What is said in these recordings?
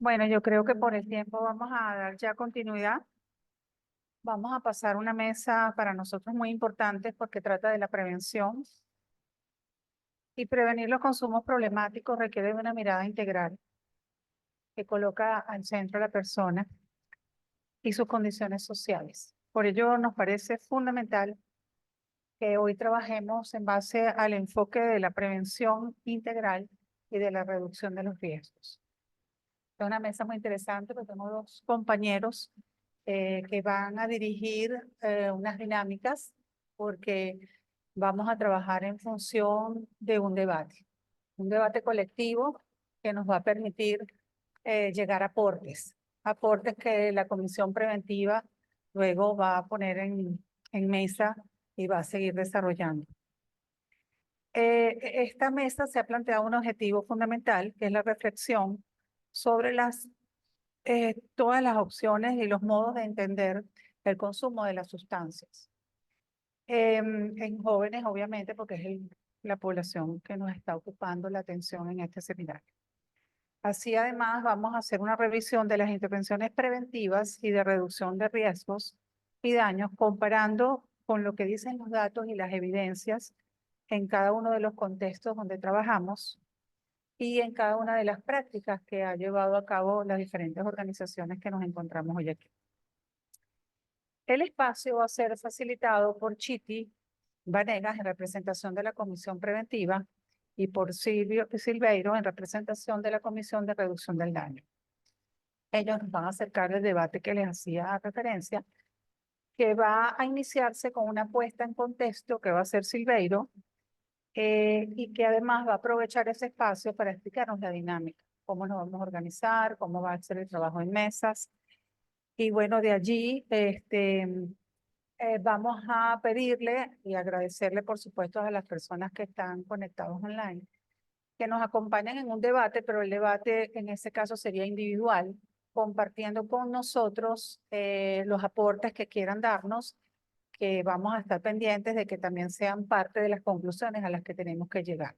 Bueno, yo creo que por el tiempo vamos a dar ya continuidad. Vamos a pasar una mesa para nosotros muy importante porque trata de la prevención y prevenir los consumos problemáticos requiere de una mirada integral que coloca al centro a la persona y sus condiciones sociales. Por ello, nos parece fundamental que hoy trabajemos en base al enfoque de la prevención integral y de la reducción de los riesgos. Es una mesa muy interesante porque tenemos dos compañeros que van a dirigir unas dinámicas porque vamos a trabajar en función de un debate colectivo que nos va a permitir llegar a aportes que la Comisión Preventiva luego va a poner en mesa y va a seguir desarrollando. Esta mesa se ha planteado un objetivo fundamental, que es la reflexión sobre todas las opciones y los modos de entender el consumo de las sustancias. En jóvenes, obviamente, porque es la población que nos está ocupando la atención en este seminario. Así, además, vamos a hacer una revisión de las intervenciones preventivas y de reducción de riesgos y daños, comparando con lo que dicen los datos y las evidencias en cada uno de los contextos donde trabajamos y en cada una de las prácticas que ha llevado a cabo las diferentes organizaciones que nos encontramos hoy aquí. El espacio va a ser facilitado por Chiti Vanegas en representación de la Comisión Preventiva y por Silvio Silveiro en representación de la Comisión de Reducción del Daño. Ellos nos van a acercar el debate que les hacía referencia, que va a iniciarse con una puesta en contexto que va a ser Silveiro y que además va a aprovechar ese espacio para explicarnos la dinámica, cómo nos vamos a organizar, cómo va a ser el trabajo en mesas. Y bueno, de allí vamos a pedirle y agradecerle, por supuesto, a las personas que están conectados online, que nos acompañen en un debate, pero el debate en ese caso sería individual, compartiendo con nosotros los aportes que quieran darnos, que vamos a estar pendientes de que también sean parte de las conclusiones a las que tenemos que llegar.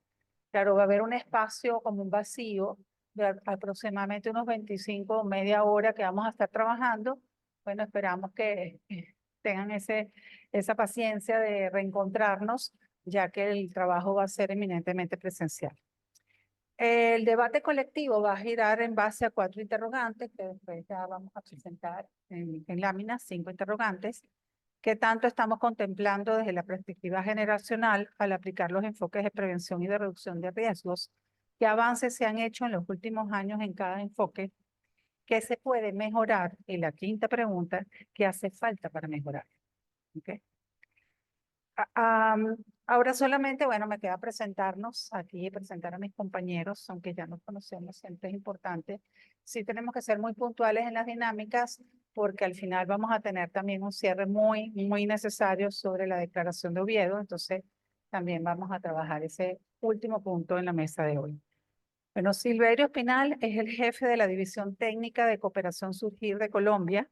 Claro, va a haber un espacio como un vacío de aproximadamente unos 25 o media hora que vamos a estar trabajando. Bueno, esperamos que tengan esa paciencia de reencontrarnos, ya que el trabajo va a ser eminentemente presencial. El debate colectivo va a girar en base a 4 interrogantes, que después ya vamos a presentar en láminas, 5 interrogantes. ¿Qué tanto estamos contemplando desde la perspectiva generacional al aplicar los enfoques de prevención y de reducción de riesgos? ¿Qué avances se han hecho en los últimos años en cada enfoque? ¿Qué se puede mejorar? Y la quinta pregunta, ¿qué hace falta para mejorar? ¿Okay? Ahora solamente, bueno, me queda presentarnos aquí y presentar a mis compañeros, aunque ya nos conocemos, siempre es importante. Sí tenemos que ser muy puntuales en las dinámicas, porque al final vamos a tener también un cierre muy necesario sobre la declaración de Oviedo, entonces también vamos a trabajar ese último punto en la mesa de hoy. Bueno, Silverio Espinal es el jefe de la División Técnica de Cooperación Surgir de Colombia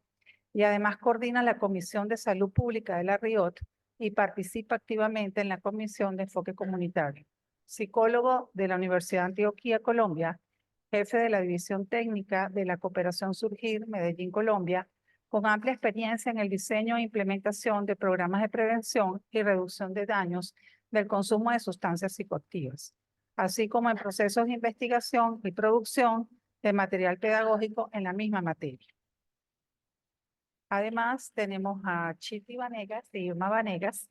y además coordina la Comisión de Salud Pública de la RIOT y participa activamente en la Comisión de Enfoque Comunitario. Psicólogo de la Universidad de Antioquia, Colombia, jefe de la División Técnica de la Cooperación Surgir, Medellín, Colombia, con amplia experiencia en el diseño e implementación de programas de prevención y reducción de daños del consumo de sustancias psicoactivas, así como en procesos de investigación y producción de material pedagógico en la misma materia. Además, tenemos a Chiti Vanegas, Irma Vanegas,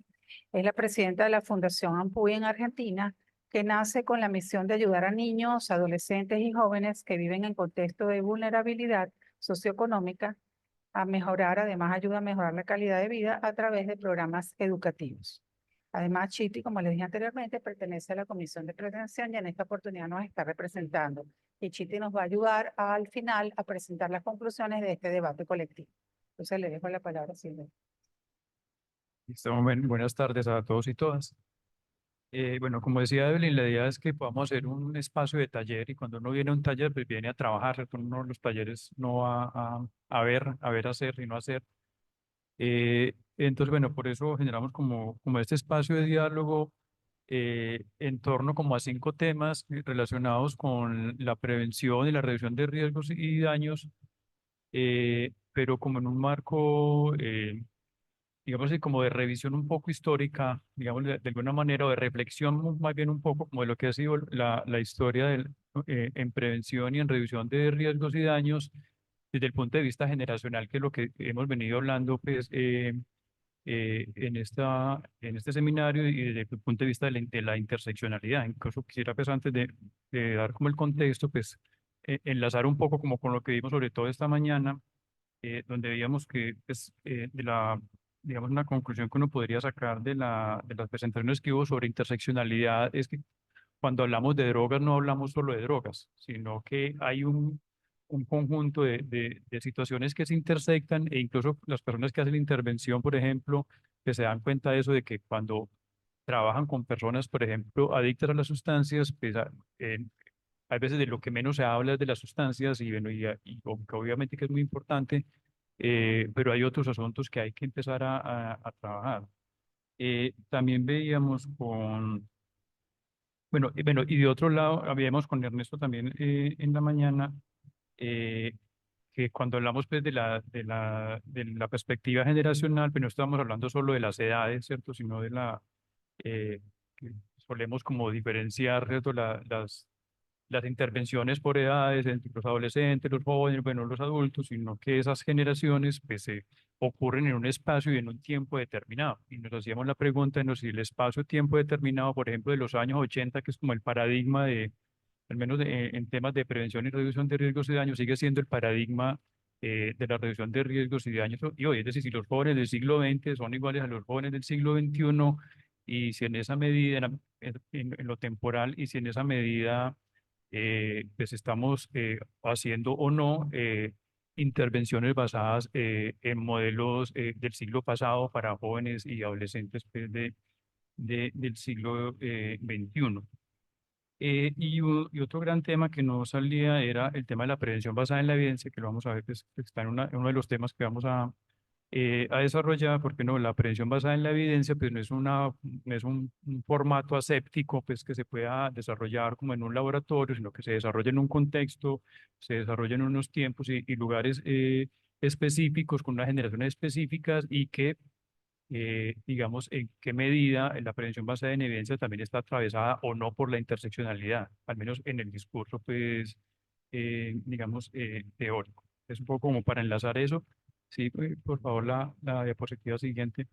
es la presidenta de la Fundación Ampuy en Argentina, que nace con la misión de ayudar a niños, adolescentes y jóvenes que viven en contexto de vulnerabilidad socioeconómica a mejorar, además ayuda a mejorar la calidad de vida a través de programas educativos. Además, Chiti, como les dije anteriormente, pertenece a la Comisión de Prevención y en esta oportunidad nos está representando. Y Chiti nos va a ayudar al final a presentar las conclusiones de este debate colectivo. Entonces le dejo la palabra a Silvia. Listo, buenas tardes a todos y todas. Bueno, como decía Evelyn, la idea es que podamos hacer un espacio de taller y cuando uno viene a un taller, pues viene a trabajar. Uno los talleres no va a ver hacer y no hacer. Entonces, bueno, por eso generamos como este espacio de diálogo en torno como a 5 temas relacionados con la prevención y la reducción de riesgos y daños, pero como en un marco, digamos así, como de revisión un poco histórica, digamos de alguna manera, o de reflexión más bien un poco como de lo que ha sido la historia en prevención y en reducción de riesgos y daños desde el punto de vista generacional, que es lo que hemos venido hablando pues, en este seminario y desde el punto de vista de la interseccionalidad. Incluso quisiera, pues, antes de dar como el contexto, pues, enlazar un poco como con lo que vimos sobre todo esta mañana, donde veíamos que, pues, digamos, una conclusión que uno podría sacar de las presentaciones que hubo sobre interseccionalidad es que cuando hablamos de drogas no hablamos solo de drogas, sino que hay un conjunto de situaciones que se intersectan e incluso las personas que hacen intervención, por ejemplo, que se dan cuenta de eso, de que cuando trabajan con personas, por ejemplo, adictas a las sustancias, pues hay veces de lo que menos se habla es de las sustancias y, bueno, y aunque obviamente que es muy importante, pero hay otros asuntos que hay que empezar a trabajar. También veíamos bueno, y de otro lado, habíamos con Ernesto también en la mañana, eh, que cuando hablamos pues, de la perspectiva generacional, pues no estamos hablando solo de las edades, ¿cierto? Sino de que solemos como diferenciar, ¿cierto? Las intervenciones por edades entre los adolescentes, los jóvenes, bueno, los adultos, sino que esas generaciones pues, ocurren en un espacio y en un tiempo determinado. Y nos hacíamos la pregunta de si el espacio-tiempo determinado, por ejemplo, de los años 80, que es como el paradigma al menos en temas de prevención y reducción de riesgos y daños, sigue siendo el paradigma de la reducción de riesgos y daños. Y hoy, es decir, si los jóvenes del siglo XX son iguales a los jóvenes del siglo XXI, y si en esa medida, en lo temporal, y si en esa medida pues estamos haciendo o no intervenciones basadas en modelos del siglo pasado para jóvenes y adolescentes pues, del siglo XXI. Y otro gran tema que no salía era el tema de la prevención basada en la evidencia, que lo vamos a ver, pues, que está en uno de los temas que vamos a desarrollar, porque no, la prevención basada en la evidencia, pues no es un formato aséptico, pues que se pueda desarrollar como en un laboratorio, sino que se desarrolla en un contexto, se desarrolla en unos tiempos y lugares específicos, con unas generaciones específicas y que digamos, en qué medida la prevención basada en evidencia también está atravesada o no por la interseccionalidad, al menos en el discurso, pues, digamos, teórico. Es un poco como para enlazar eso. Sí, por favor, la diapositiva siguiente.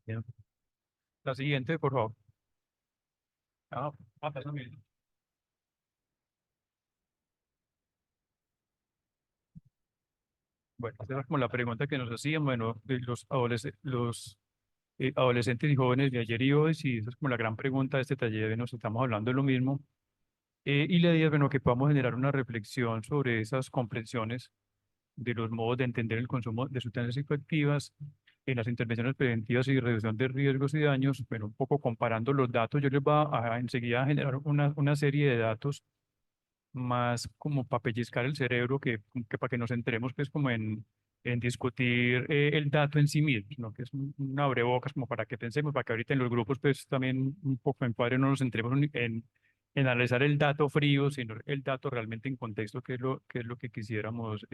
Ya. La siguiente, por favor. Ah, pásame. Bueno, esa era como la pregunta que nos hacían, bueno, de los adolescentes y jóvenes de ayer y hoy, sí, esa es como la gran pregunta de este taller, nos estamos hablando de lo mismo. Y la idea es, bueno, que podamos generar una reflexión sobre esas comprensiones de los modos de entender el consumo de sustancias psicoactivas en las intervenciones preventivas y reducción de riesgos y daños. Bueno, un poco comparando los datos, yo les voy enseguida a generar una serie de datos más como para pellizcar el cerebro que para que nos entremos pues como en discutir el dato en sí mismo, ¿no? Que es un abrebocas como para que pensemos, para que ahorita en los grupos pues también un poco en cuadro no nos centremos en analizar el dato frío, sino el dato realmente en contexto, que es lo que quisiéramos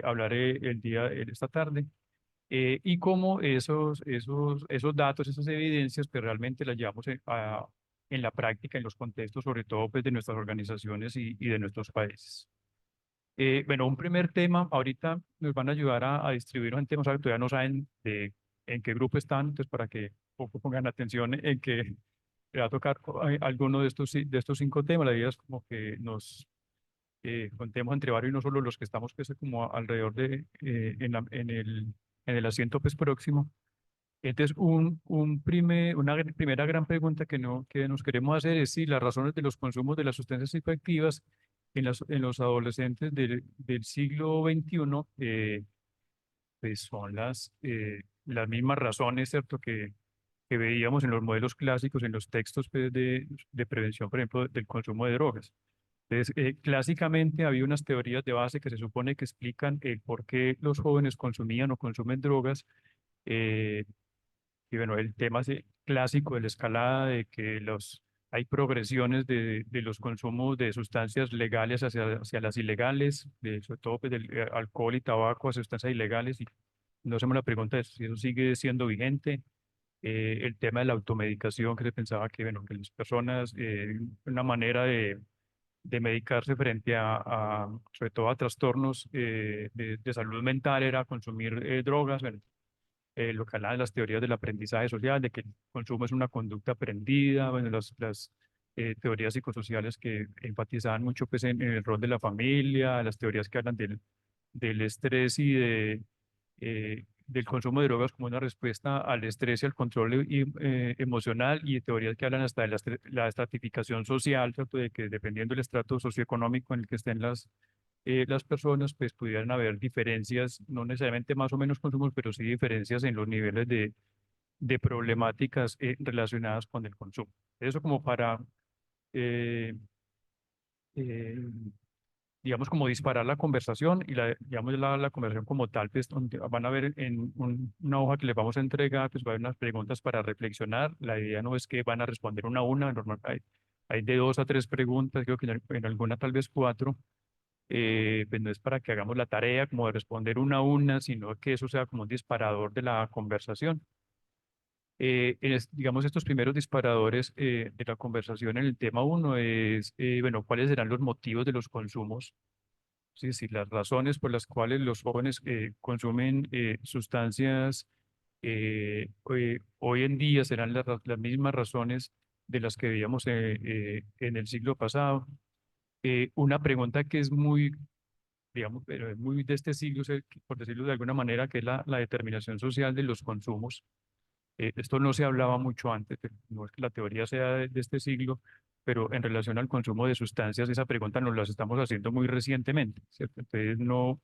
hablar esta tarde. Y cómo esos datos, esas evidencias, pues realmente las llevamos en la práctica, en los contextos, sobre todo pues, de nuestras organizaciones y de nuestros países. Bueno, un primer tema, ahorita nos van a ayudar a distribuirnos en temas, todavía no saben en qué grupo están, entonces para que poco pongan atención en que le va a tocar alguno de estos 5 temas. La idea es como que nos contemos entre varios y no solo los que estamos pues, como alrededor en el asiento pues, próximo. Entonces, una primera gran pregunta que nos queremos hacer es si las razones de los consumos de las sustancias psicoactivas en los adolescentes del siglo XXI pues son las mismas razones, ¿cierto? Que veíamos en los modelos clásicos, en los textos pues, de prevención, por ejemplo, del consumo de drogas. Entonces, clásicamente había unas teorías de base que se supone que explican el por qué los jóvenes consumían o consumen drogas. eh, y bueno, el tema clásico de la escalada de que hay progresiones de los consumos de sustancias legales hacia las ilegales, sobre todo pues, del alcohol y tabaco a sustancias ilegales. Y nos hacemos la pregunta de si eso sigue siendo vigente. El tema de la automedicación, que se pensaba que, bueno, que las personas, una manera de medicarse frente sobre todo a trastornos de salud mental era consumir drogas. Bueno, lo que habla de las teorías del aprendizaje social, de que el consumo es una conducta aprendida, bueno, las teorías psicosociales que enfatizaban mucho pues, en el rol de la familia, las teorías que hablan del estrés y del consumo de drogas como una respuesta al estrés y al control emocional, y teorías que hablan hasta de la estratificación social, ¿cierto? De que dependiendo del estrato socioeconómico en el que estén las personas, pues pudieran haber diferencias, no necesariamente más o menos consumos, pero sí diferencias en los niveles de problemáticas relacionadas con el consumo. Eso como para, eh, eh, digamos, como disparar la conversación y digamos, la conversación como tal, pues donde van a ver en una hoja que les vamos a entregar, pues va a haber unas preguntas para reflexionar. La idea no es que van a responder una a una, normal, hay de 2 a 3 preguntas, creo que en alguna tal vez 4. Pues no es para que hagamos la tarea como de responder una a una, sino que eso sea como un disparador de la conversación. Digamos, estos primeros disparadores de la conversación en el tema uno es, bueno, ¿cuáles serán los motivos de los consumos? Sí, sí, las razones por las cuales los jóvenes consumen sustancias hoy en día serán las mismas razones de las que veíamos en el siglo pasado. Una pregunta que es muy, digamos, pero es muy de este siglo, por decirlo de alguna manera, que es la determinación social de los consumos. Esto no se hablaba mucho antes, no es que la teoría sea de este siglo, pero en relación al consumo de sustancias, esa pregunta nos la estamos haciendo muy recientemente, ¿cierto? Entonces, no,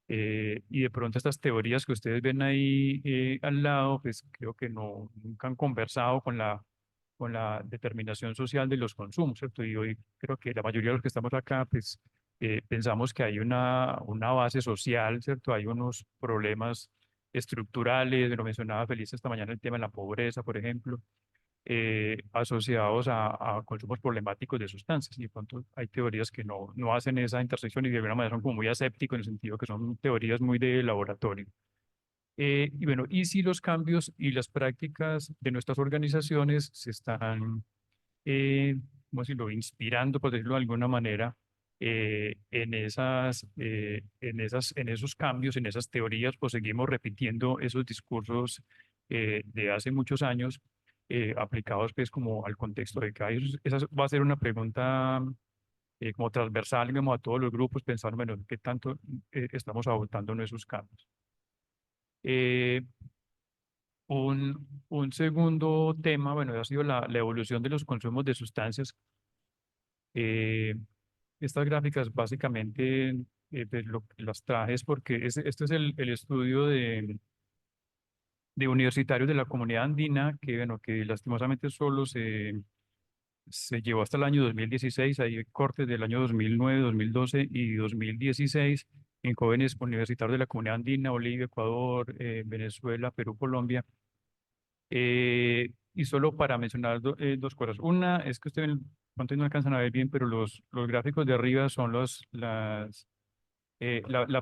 y de pronto estas teorías que ustedes ven ahí al lado, pues creo que no, nunca han conversado con la determinación social de los consumos, ¿cierto? Y hoy creo que la mayoría de los que estamos acá, pues pensamos que hay una base social, ¿cierto? Hay unos problemas estructurales, lo mencionaba Feliz esta mañana, el tema de la pobreza, por ejemplo, asociados a consumos problemáticos de sustancias. Y de pronto hay teorías que no hacen esa intersección y de alguna manera son como muy asépticos en el sentido que son teorías muy de laboratorio. Y bueno, y si los cambios y las prácticas de nuestras organizaciones se están, ¿cómo decirlo?, inspirando, por decirlo de alguna manera, en esos cambios, en esas teorías, pues seguimos repitiendo esos discursos de hace muchos años, aplicados pues como al contexto de cada. Esa va a ser una pregunta como transversal, digamos, a todos los grupos, pensar, bueno, ¿qué tanto estamos adoptando en esos cambios? Eh, un segundo tema, bueno, ha sido la evolución de los consumos de sustancias. Eh, Estas gráficas básicamente pues, las traje es porque este es el estudio de universitarios de la comunidad andina, que, bueno, que lastimosamente solo se llevó hasta el año 2016. Hay cortes del año 2009, 2012 y 2016 en jóvenes universitarios de la comunidad andina, Bolivia, Ecuador, Venezuela, Perú, Colombia. Y solo para mencionar 2 cosas. Una es que ustedes pronto no alcanzan a ver bien, pero los gráficos de arriba son la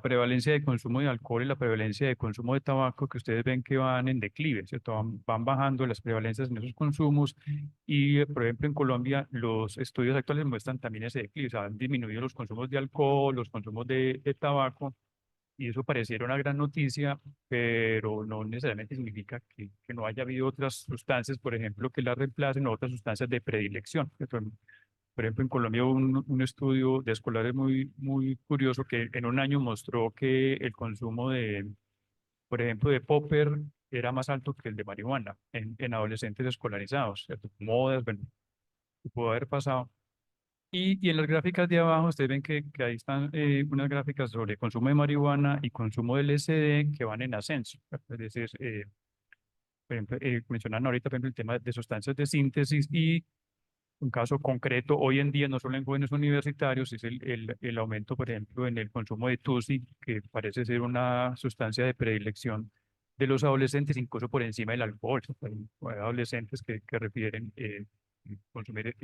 prevalencia de consumo de alcohol y la prevalencia de consumo de tabaco, que ustedes ven que van en declive, ¿cierto? Van bajando las prevalencias en esos consumos y, por ejemplo, en Colombia los estudios actuales muestran también ese declive, o sea, han disminuido los consumos de alcohol, los consumos de tabaco, y eso pareciera una gran noticia, pero no necesariamente significa que no haya habido otras sustancias, por ejemplo, que la reemplacen o otras sustancias de predilección. Por ejemplo, en Colombia hubo un estudio de escolares muy curioso que en un año mostró que el consumo por ejemplo, de popper era más alto que el de marihuana en adolescentes escolarizados, ¿cierto? Modas, bueno, que pudo haber pasado. Y en las gráficas de abajo, ustedes ven que ahí están unas gráficas sobre consumo de marihuana y consumo de LSD que van en ascenso. Es decir, por ejemplo, mencionan ahorita, por ejemplo, el tema de sustancias de síntesis, y Un caso concreto hoy en día, no solo en jóvenes universitarios, es el aumento, por ejemplo, en el consumo de TUSI, que parece ser una sustancia de predilección de los adolescentes, incluso por encima del alcohol. Hay adolescentes que refieren consumir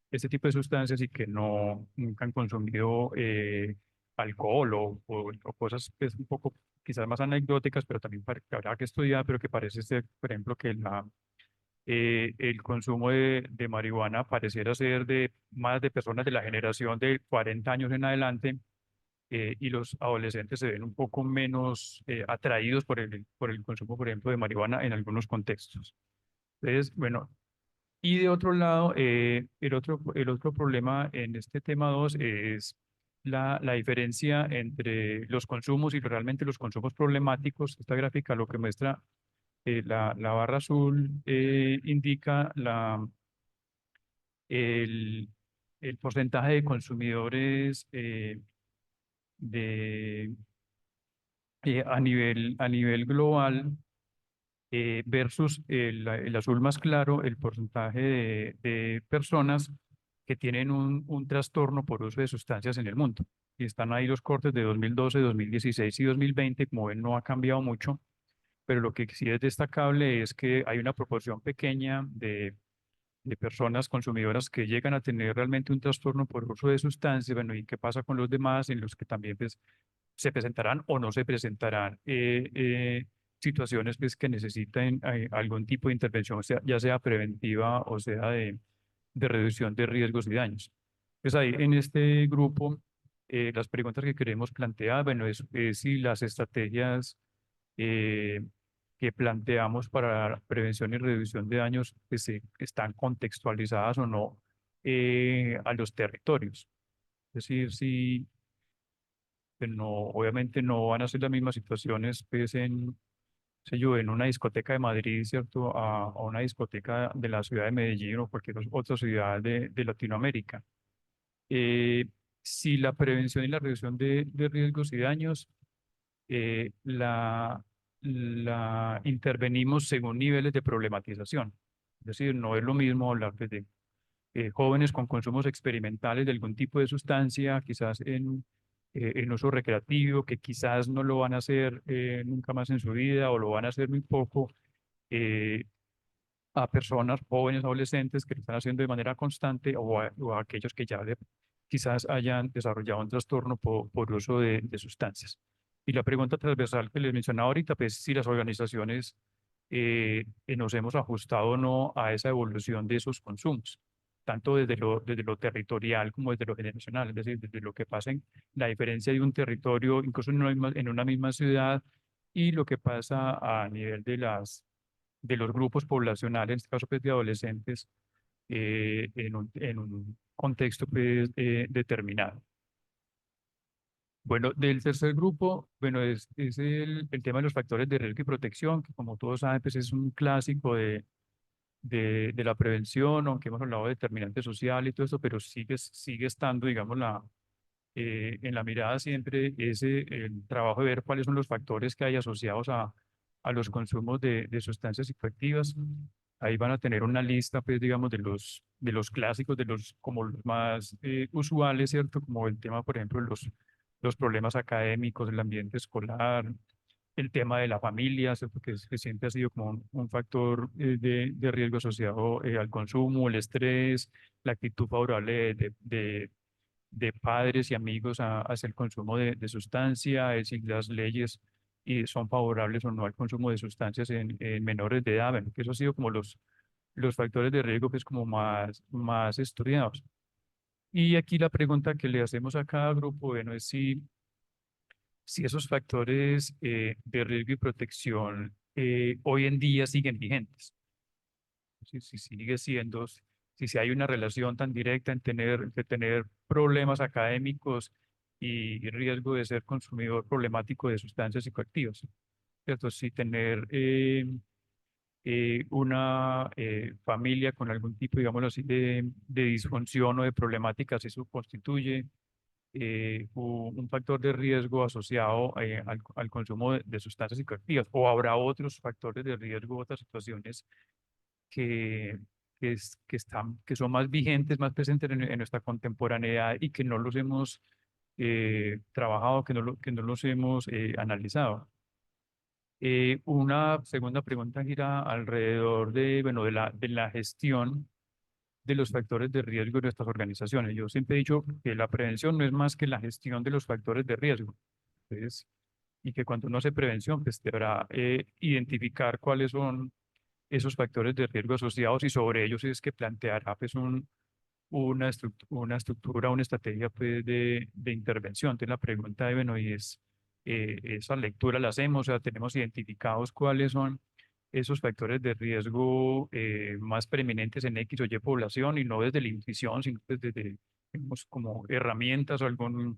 este tipo de sustancias y que nunca han consumido alcohol o cosas que es un poco quizás más anecdóticas, pero también que habrá que estudiar, pero que parece ser, por ejemplo, que el consumo de marihuana pareciera ser de más de personas de la generación de 40 años en adelante, y los adolescentes se ven un poco menos atraídos por el consumo, por ejemplo, de marihuana en algunos contextos. Entonces, bueno, y de otro lado, el otro problema en este tema 2 es la diferencia entre los consumos y realmente los consumos problemáticos. Esta gráfica lo que muestra, la barra azul indica el, el porcentaje de consumidores de, a nivel global, versus el azul más claro, el porcentaje de personas que tienen un trastorno por uso de sustancias en el mundo. Y están ahí los cortes de 2012, 2016 y 2020, como ven, no ha cambiado mucho, pero lo que sí es destacable es que hay una proporción pequeña de personas consumidoras que llegan a tener realmente un trastorno por uso de sustancias. Bueno, ¿y qué pasa con los demás en los que también pues, se presentarán o no se presentarán situaciones pues, que necesiten algún tipo de intervención, ya sea preventiva o sea de reducción de riesgos y daños? Pues ahí en este grupo, las preguntas que queremos plantear, bueno, es si las estrategias eh, que planteamos para la prevención y reducción de daños pues, están contextualizadas o no a los territorios. Es decir, si pues, no, obviamente no van a ser las mismas situaciones pues, sé yo, en una discoteca de Madrid, ¿cierto? A una discoteca de la ciudad de Medellín o cualquier otra ciudad de Latinoamérica. Eh, si la prevención y la reducción de riesgos y daños la intervenimos según niveles de problematización. Es decir, no es lo mismo hablar pues, de jóvenes con consumos experimentales de algún tipo de sustancia, quizás en uso recreativo, que quizás no lo van a hacer nunca más en su vida o lo van a hacer muy poco, eh, a personas jóvenes, adolescentes que lo están haciendo de manera constante o a aquellos que ya quizás hayan desarrollado un trastorno por uso de sustancias. Y la pregunta transversal que les mencionaba ahorita, pues si las organizaciones nos hemos ajustado o no a esa evolución de esos consumos, tanto desde lo territorial como desde lo generacional, es decir, desde lo que pasa en la diferencia de un territorio, incluso en una misma ciudad, y lo que pasa a nivel de los grupos poblacionales, en este caso pues, de adolescentes, en un contexto pues, determinado. Bueno, del tercer grupo, bueno, es el tema de los factores de riesgo y protección, que como todos saben, pues es un clásico de la prevención, aunque hemos hablado de determinante social y todo eso, pero sigue estando, digamos, en la mirada siempre ese el trabajo de ver cuáles son los factores que hay asociados a los consumos de sustancias psicoactivas. Ahí van a tener una lista, pues, digamos, de los clásicos, de los como los más usuales, ¿cierto? Como el tema, por ejemplo, los problemas académicos, el ambiente escolar, el tema de la familia, ¿cierto? Que siempre ha sido como un factor de riesgo asociado al consumo, el estrés, la actitud favorable de padres y amigos hacia el consumo de sustancia, es si las leyes son favorables o no al consumo de sustancias en menores de edad. Bueno, que eso ha sido como los factores de riesgo que es como más estudiados. Y aquí la pregunta que le hacemos a cada grupo, bueno, es si esos factores de riesgo y protección hoy en día siguen vigentes. Si sigue siendo, si hay una relación tan directa de tener problemas académicos y riesgo de ser consumidor problemático de sustancias psicoactivas, ¿cierto? Si tener una familia con algún tipo, digamos así, de disfunción o de problemáticas, eso constituye un factor de riesgo asociado al consumo de sustancias psicoactivas, o habrá otros factores de riesgo, otras situaciones que, que son más vigentes, más presentes en nuestra contemporaneidad y que no los hemos trabajado, que no los hemos analizado. Una segunda pregunta gira alrededor de, bueno, de la gestión de los factores de riesgo de nuestras organizaciones. Yo siempre he dicho que la prevención no es más que la gestión de los factores de riesgo. Entonces, y que cuando uno hace prevención, pues deberá identificar cuáles son esos factores de riesgo asociados y sobre ellos es que planteará pues una estructura, una estrategia pues de intervención. Entonces la pregunta de, bueno, y es, esa lectura la hacemos, o sea, tenemos identificados cuáles son esos factores de riesgo más preeminentes en X o Y población y no desde la intuición, sino desde, digamos, como herramientas o algún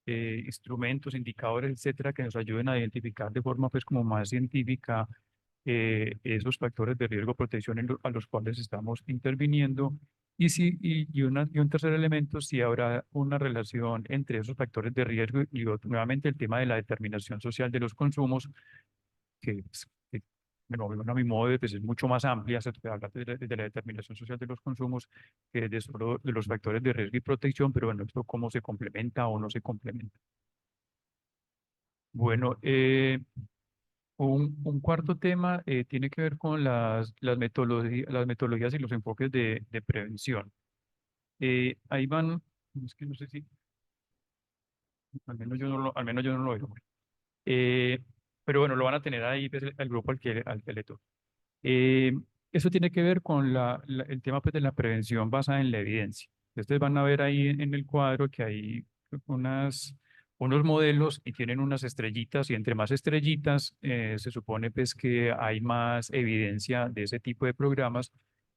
instrumentos, indicadores, etcétera, que nos ayuden a identificar de forma pues como más científica esos factores de riesgo, protección a los cuales estamos interviniendo. Y, si, y un tercer elemento, si habrá una relación entre esos factores de riesgo y nuevamente el tema de la determinación social de los consumos, que, pues, bueno, a mi modo de ver, pues, es mucho más amplia, se puede hablar de la determinación social de los consumos que de solo de los factores de riesgo y protección, pero bueno, esto cómo se complementa o no se complementa. Bueno, un cuarto tema tiene que ver con las metodologías y los enfoques de prevención. Ahí van, es que no sé si, al menos yo no lo veo. Eh, pero bueno, lo van a tener ahí pues, el grupo al que le toca. Eh, Eso tiene que ver con el tema pues, de la prevención basada en la evidencia. Ustedes van a ver ahí en el cuadro que hay unos modelos y tienen unas estrellitas y entre más estrellitas se supone pues que hay más evidencia de ese tipo de programas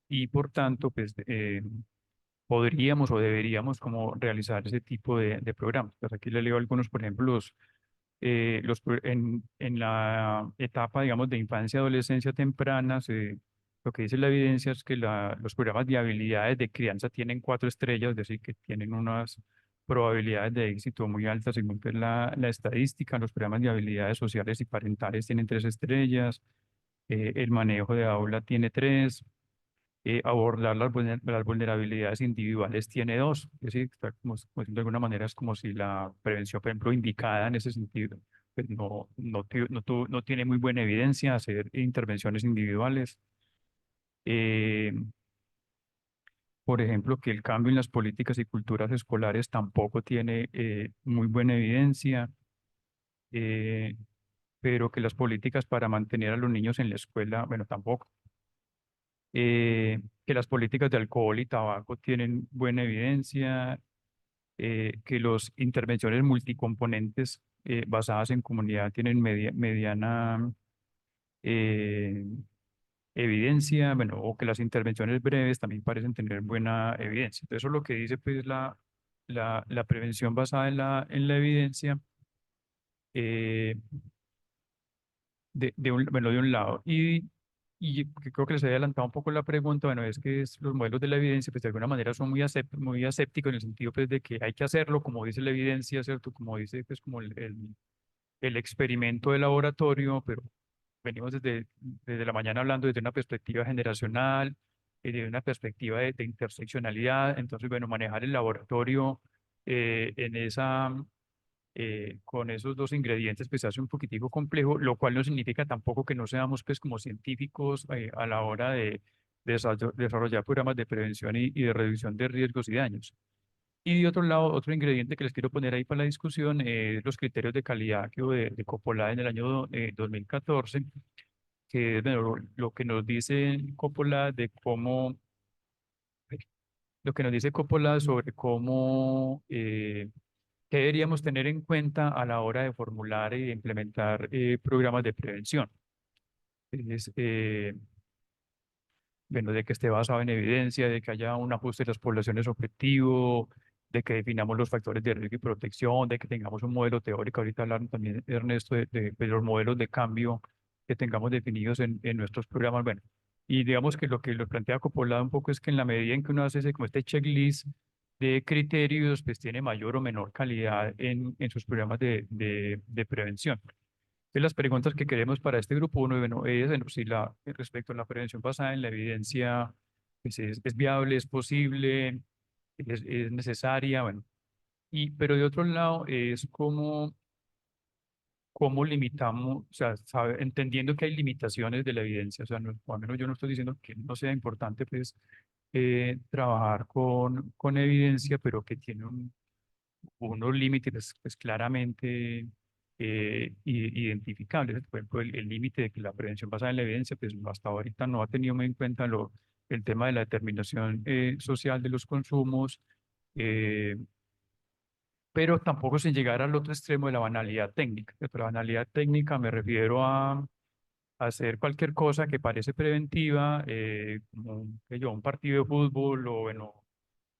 y por tanto pues podríamos o deberíamos como realizar ese tipo de programas. Pues aquí le leo algunos, por ejemplo, en la etapa, digamos, de infancia y adolescencia temprana, lo que dice la evidencia es que los programas de habilidades de crianza tienen 4 estrellas, es decir, que tienen unas probabilidades de éxito muy altas según pues, la estadística. Los programas de habilidades sociales y parentales tienen 3 estrellas, el manejo de aula tiene 3, abordar las vulnerabilidades individuales tiene 2. Es decir, está como de alguna manera es como si la prevención, por ejemplo, indicada en ese sentido, pues no tiene muy buena evidencia hacer intervenciones individuales. Eh, por ejemplo, que el cambio en las políticas y culturas escolares tampoco tiene muy buena evidencia, eh, pero que las políticas para mantener a los niños en la escuela, bueno, tampoco. Que las políticas de alcohol y tabaco tienen buena evidencia, que las intervenciones multicomponentes basadas en comunidad tienen mediana eh, evidencia, bueno, o que las intervenciones breves también parecen tener buena evidencia. Entonces, eso es lo que dice pues la prevención basada en la evidencia bueno, de un lado. Y que creo que les había adelantado un poco la pregunta, bueno, es que los modelos de la evidencia, pues de alguna manera son muy asépticos en el sentido pues de que hay que hacerlo, como dice la evidencia, ¿cierto? Como dice pues como el experimento de laboratorio, pero venimos desde la mañana hablando desde una perspectiva generacional, desde una perspectiva de interseccionalidad, entonces, bueno, manejar el laboratorio en esa con esos dos ingredientes pues se hace un poquitico complejo, lo cual no significa tampoco que no seamos pues como científicos a la hora de desarrollar programas de prevención y de reducción de riesgos y daños. Y de otro lado, otro ingrediente que les quiero poner ahí para la discusión es los criterios de calidad que hubo de Coppola en el año 2014, que es bueno, lo que nos dice Coppola de cómo, lo que nos dice Coppola sobre cómo ¿qué deberíamos tener en cuenta a la hora de formular e implementar programas de prevención? Es, bueno, de que esté basado en evidencia, de que haya un ajuste de las poblaciones objetivo, de que definamos los factores de riesgo y protección, de que tengamos un modelo teórico. Ahorita hablaron también, Ernesto, de los modelos de cambio que tengamos definidos en nuestros programas. Bueno, y digamos que lo que lo plantea Coppola un poco es que en la medida en que uno hace como este checklist de criterios, pues tiene mayor o menor calidad en sus programas de prevención. Entonces, las preguntas que queremos para este grupo uno, bueno, es bueno, si respecto a la prevención basada en la evidencia, pues es viable, es posible, es necesaria, bueno. Pero de otro lado es cómo limitamos, o sea, entendiendo que hay limitaciones de la evidencia, o sea, o al menos yo no estoy diciendo que no sea importante, pues, trabajar con evidencia, pero que tiene unos límites, pues, claramente identificables. Por ejemplo, el límite de que la prevención basada en la evidencia, pues, hasta ahorita no ha tenido muy en cuenta el tema de la determinación social de los consumos, eh, pero tampoco sin llegar al otro extremo de la banalidad técnica. Pero la banalidad técnica me refiero a hacer cualquier cosa que parece preventiva, como qué yo, un partido de fútbol o, bueno,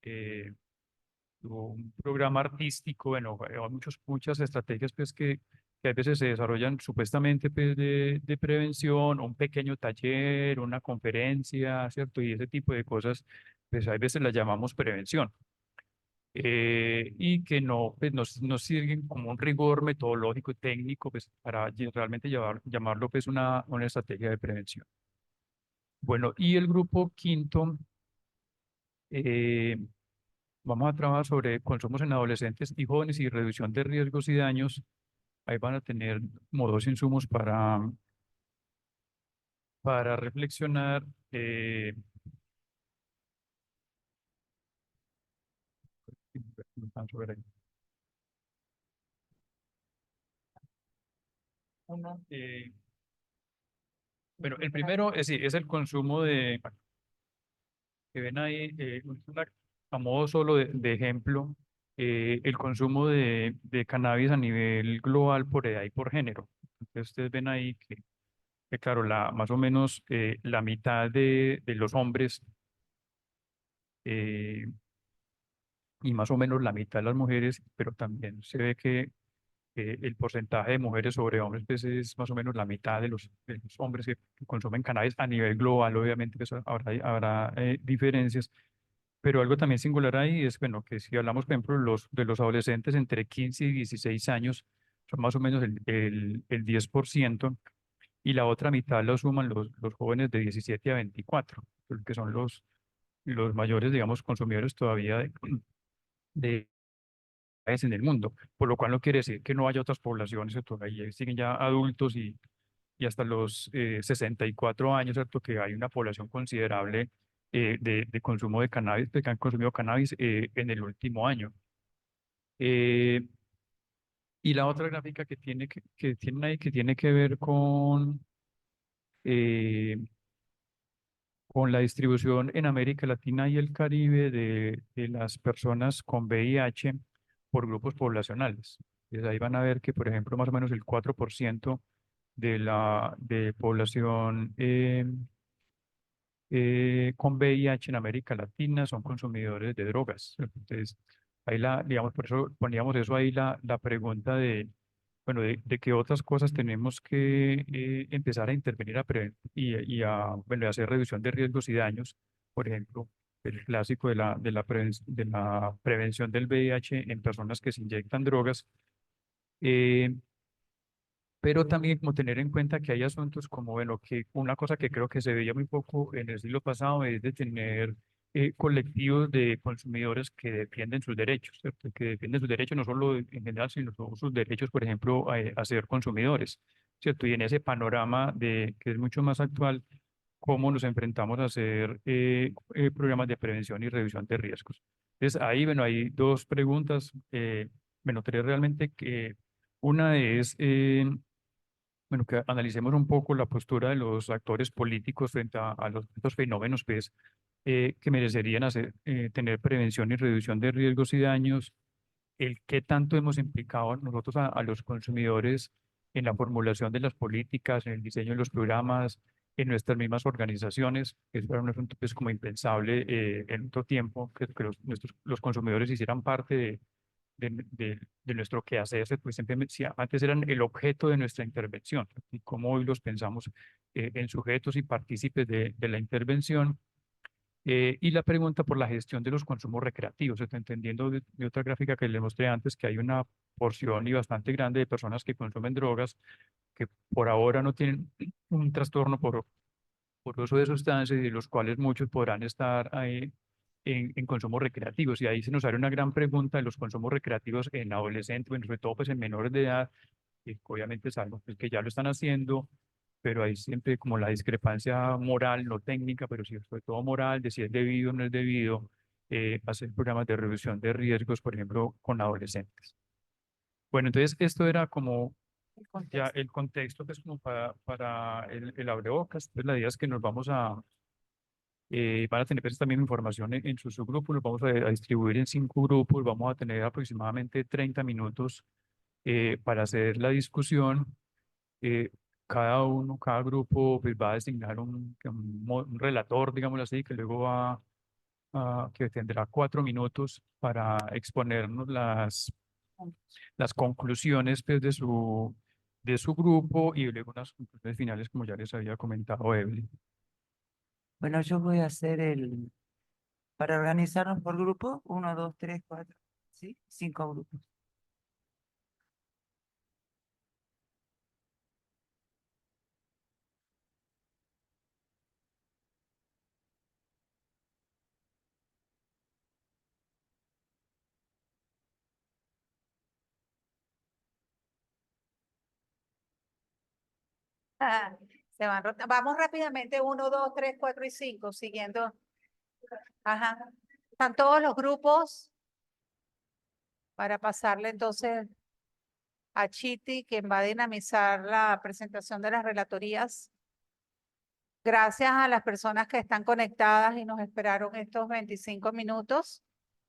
eh, o un programa artístico. Bueno, hay muchas estrategias, pues, que a veces se desarrollan supuestamente, pues, de prevención, un pequeño taller, una conferencia, ¿cierto? Y ese tipo de cosas, pues a veces las llamamos prevención, y que no, pues, no sirven como un rigor metodológico y técnico, pues, para realmente llamarlo, pues, una estrategia de prevención. Bueno, y el grupo quinto, eh, vamos a trabajar sobre consumos en adolescentes y jóvenes y reducción de riesgos y daños. Ahí van a tener como dos insumos para reflexionar. Uno, bueno, el primero es, sí, es el consumo que ven ahí, a modo solo de ejemplo, el consumo de cannabis a nivel global por edad y por género. Entonces ustedes ven ahí que claro, más o menos la mitad de los hombres, eh, y más o menos la mitad de las mujeres, pero también se ve que el porcentaje de mujeres sobre hombres, pues, es más o menos la mitad de los hombres que consumen cannabis a nivel global. Obviamente, pues, habrá diferencias. Pero algo también singular ahí es, bueno, que si hablamos, por ejemplo, de los adolescentes entre 15 y 16 años, son más o menos el 10%, y la otra mitad lo suman los jóvenes de 17 a 24, que son los mayores, digamos, consumidores todavía de cannabis en el mundo, por lo cual no quiere decir que no haya otras poblaciones que todavía siguen ya adultos y hasta los 64 años, ¿cierto? Que hay una población considerable de consumo de cannabis, que han consumido cannabis en el último año. Eh, y la otra gráfica que tienen ahí, que tiene que ver eh, con la distribución en América Latina y el Caribe de las personas con VIH por grupos poblacionales. Entonces ahí van a ver que, por ejemplo, más o menos el 4% de población con VIH en América Latina son consumidores de drogas. Entonces, ahí digamos, por eso poníamos eso ahí, la pregunta bueno, de qué otras cosas tenemos que empezar a intervenir bueno, a hacer reducción de riesgos y daños. Por ejemplo, el clásico de la prevención del VIH en personas que se inyectan drogas. eh, pero también como tener en cuenta que hay asuntos como, bueno, que una cosa que creo que se veía muy poco en el siglo pasado es de tener colectivos de consumidores que defienden sus derechos, ¿cierto? Que defienden sus derechos no solo en general, sino sus derechos, por ejemplo, a ser consumidores, ¿cierto? Y en ese panorama que es mucho más actual, cómo nos enfrentamos a hacer programas de prevención y reducción de riesgos. Entonces, ahí, bueno, hay dos preguntas, bueno, tres realmente, que una es, bueno, que analicemos un poco la postura de los actores políticos frente a estos fenómenos, pues, que merecerían tener prevención y reducción de riesgos y daños, el qué tanto hemos implicado nosotros a los consumidores en la formulación de las políticas, en el diseño de los programas, en nuestras mismas organizaciones. Eso era un asunto, pues, como impensable en otro tiempo, que los consumidores hicieran parte de nuestro quehacer, pues simplemente, si antes eran el objeto de nuestra intervención, y cómo hoy los pensamos en sujetos y partícipes de la intervención. Y la pregunta por la gestión de los consumos recreativos. Está entendiendo de otra gráfica que les mostré antes, que hay una porción y bastante grande de personas que consumen drogas que por ahora no tienen un trastorno por por uso de sustancias y de los cuales muchos podrán estar ahí en consumos recreativos. Y ahí se nos abre una gran pregunta de los consumos recreativos en adolescentes, bueno, sobre todo pues en menores de edad, que obviamente sabemos pues, que ya lo están haciendo, pero hay siempre como la discrepancia moral, no técnica, pero sí sobre todo moral, de si es debido o no es debido hacer programas de reducción de riesgos, por ejemplo, con adolescentes. Bueno, entonces esto era como El ya contexto. el contexto que es como para el abrebocas. Entonces la idea es que nos vamos van a tener pues, también información en su subgrupo, los vamos a distribuir en 5 grupos, vamos a tener aproximadamente 30 minutos para hacer la discusión. eh, cada grupo pues, va a designar un relator, digámoslo así, que luego que tendrá 4 minutos para exponernos las conclusiones pues, de su grupo y luego unas conclusiones finales, como ya les había comentado Evelyn. Bueno, yo voy a hacer para organizarnos por grupo, 1, 2, 3, 4, ¿sí? 5 grupos. Se van vamos rápidamente, 1, 2, 3, 4 y 5, siguiendo. Ajá. Están todos los grupos para pasarle entonces a Chiti, quien va a dinamizar la presentación de las relatorías. Gracias a las personas que están conectadas y nos esperaron estos 25 minutos.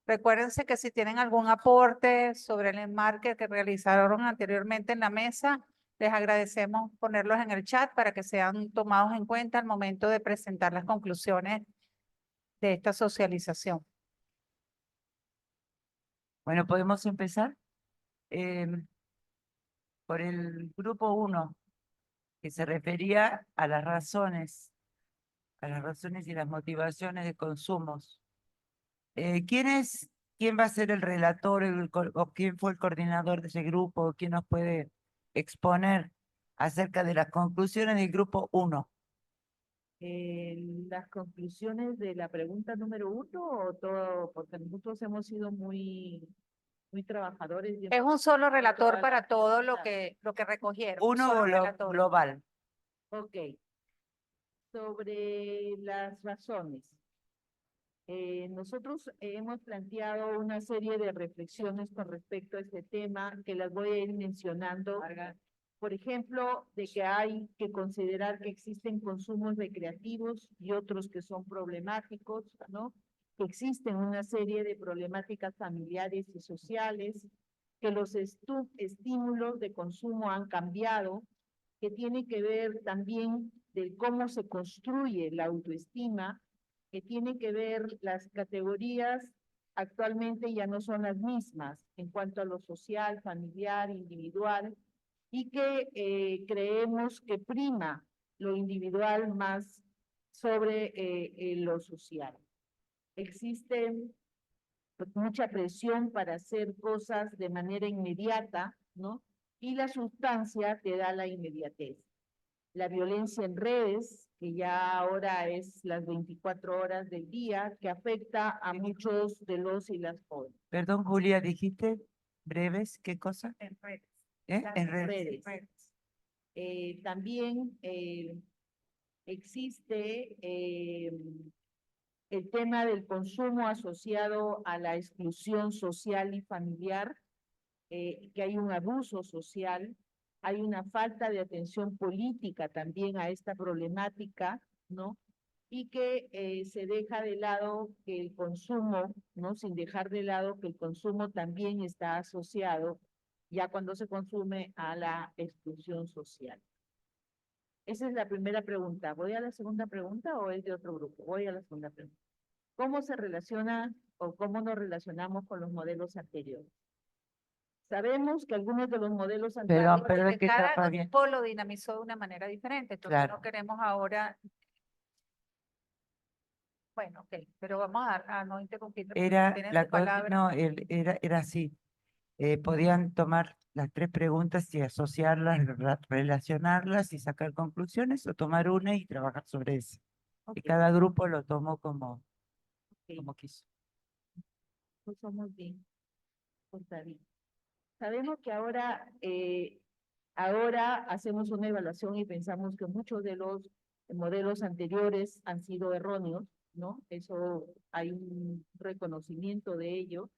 Recuérdense que si tienen algún aporte sobre el enmarque que realizaron anteriormente en la mesa, les agradecemos ponerlos en el chat para que sean tomados en cuenta al momento de presentar las conclusiones de esta socialización. Bueno, podemos empezar por el grupo 1, que se refería a las razones y las motivaciones de consumos. ¿Quién va a ser el relator o quién fue el coordinador de ese grupo? ¿Quién nos puede exponer acerca de las conclusiones del grupo 1? Las conclusiones de la pregunta número 1 o todo, porque nosotros hemos sido muy trabajadores. y Es hemos- un solo relator todas para las todo preguntas. lo que recogieron. un Uno solo relator. global. Ok. Sobre las razones. Nosotros hemos planteado una serie de reflexiones con respecto a este tema que las voy a ir mencionando. Por ejemplo, de que hay que considerar que existen consumos recreativos y otros que son problemáticos, ¿no? Que existen una serie de problemáticas familiares y sociales, que los estímulos de consumo han cambiado, que tiene que ver también de cómo se construye la autoestima, que tiene que ver las categorías actualmente ya no son las mismas en cuanto a lo social, familiar, individual, y que creemos que prima lo individual más sobre lo social. Existe mucha presión para hacer cosas de manera inmediata, ¿no? Y la sustancia te da la inmediatez. La violencia en redes, que ya ahora es las 24 horas del día, que afecta a muchos de los y las jóvenes. Perdón, Julia, dijiste breves, ¿qué cosa? En redes. En redes. También existe el tema del consumo asociado a la exclusión social y familiar, que hay un abuso social, hay una falta de atención política también a esta problemática, ¿no? Y que se deja de lado que el consumo, ¿no? Sin dejar de lado que el consumo también está asociado ya cuando se consume a la exclusión social. Esa es la primera pregunta. ¿Voy a la segunda pregunta o es de otro grupo? Voy a la segunda pregunta. ¿Cómo se relaciona o cómo nos relacionamos con los modelos anteriores? Sabemos que algunos de los modelos anteriores... Pero es Porque que está cada bien. grupo lo dinamizó de una manera diferente, entonces Claro. no queremos ahora. Bueno, ok, pero vamos a no interrumpir. Era Tienes la tu palabra. no, era así. Podían tomar las 3 preguntas y asociarlas, relacionarlas y sacar conclusiones, o tomar una y trabajar sobre eso. Y cada grupo lo tomó como Ok, quiso. pues somos bien contaditos. Sabemos que ahora hacemos una evaluación y pensamos que muchos de los modelos anteriores han sido erróneos, ¿no? Eso hay un reconocimiento de ello.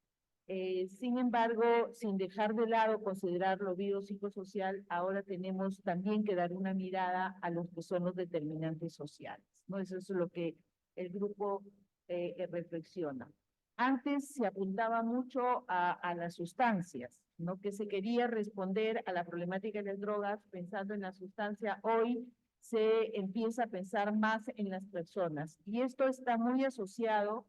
Sin embargo, sin dejar de lado considerar lo biopsicosocial, ahora tenemos también que dar una mirada a los que son los determinantes sociales, ¿no? Eso es lo que el grupo reflexiona. Antes se apuntaba mucho a las sustancias, ¿no? Que se quería responder a la problemática de las drogas pensando en la sustancia. Hoy se empieza a pensar más en las personas y esto está muy asociado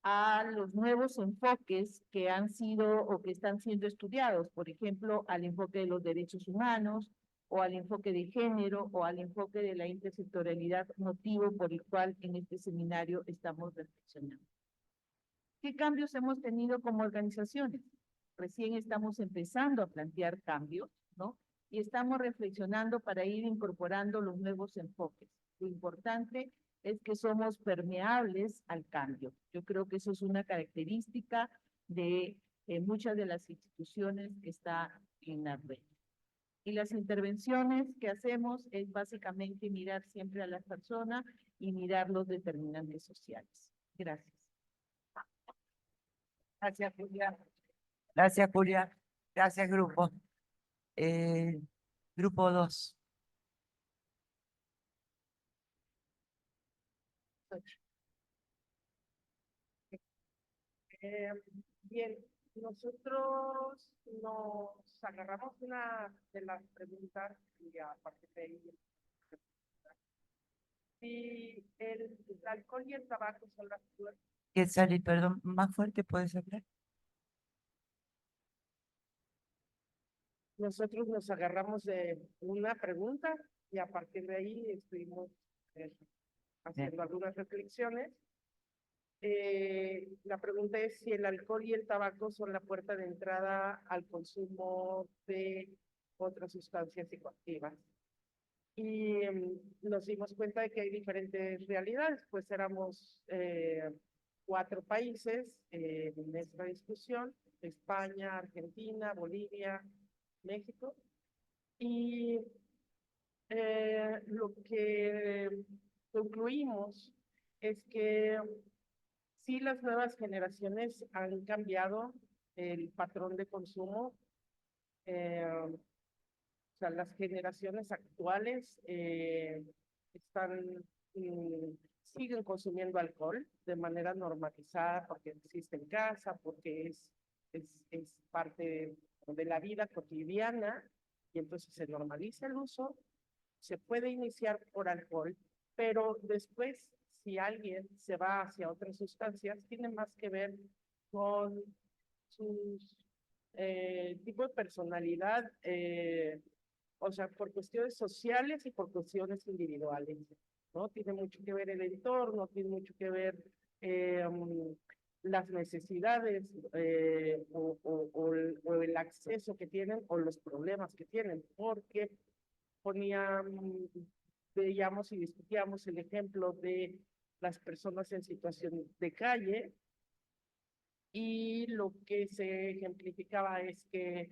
a los nuevos enfoques que han sido o que están siendo estudiados, por ejemplo, al enfoque de los derechos humanos o al enfoque de género o al enfoque de la intersectorialidad, motivo por el cual en este seminario estamos reflexionando. ¿Qué cambios hemos tenido como organizaciones? Recién estamos empezando a plantear cambios, ¿no? Y estamos reflexionando para ir incorporando los nuevos enfoques. Lo importante es que somos permeables al cambio. Yo creo que eso es una característica de muchas de las instituciones que están en la red. Y las intervenciones que hacemos es básicamente mirar siempre a la persona y mirar los determinantes sociales. Gracias. Gracias, Julia. Gracias, Julia. Gracias, grupo. Grupo 2. Bien, nosotros nos agarramos una de las preguntas y a partir de ahí, si el alcohol y el tabaco son las fuertes. Quetzalí, perdón, más fuerte puedes hablar. Nosotros nos agarramos de una pregunta y a partir de ahí estuvimos haciendo algunas reflexiones. La pregunta es si el alcohol y el tabaco son la puerta de entrada al consumo de otras sustancias psicoactivas. Y nos dimos cuenta de que hay diferentes realidades, pues éramos 4 países en esta discusión: España, Argentina, Bolivia, México. Y lo que concluimos es que sí, las nuevas generaciones han cambiado el patrón de consumo. O sea, las generaciones actuales siguen consumiendo alcohol de manera normalizada porque existe en casa, porque es parte de la vida cotidiana y entonces se normaliza el uso. Se puede iniciar por alcohol, pero después, si alguien se va hacia otras sustancias, tiene más que ver con su tipo de personalidad, o sea, por cuestiones sociales y por cuestiones individuales, ¿no? Tiene mucho que ver el entorno, tiene mucho que ver las necesidades o el acceso que tienen o los problemas que tienen, porque veíamos y discutíamos el ejemplo de las personas en situación de calle y lo que se ejemplificaba es que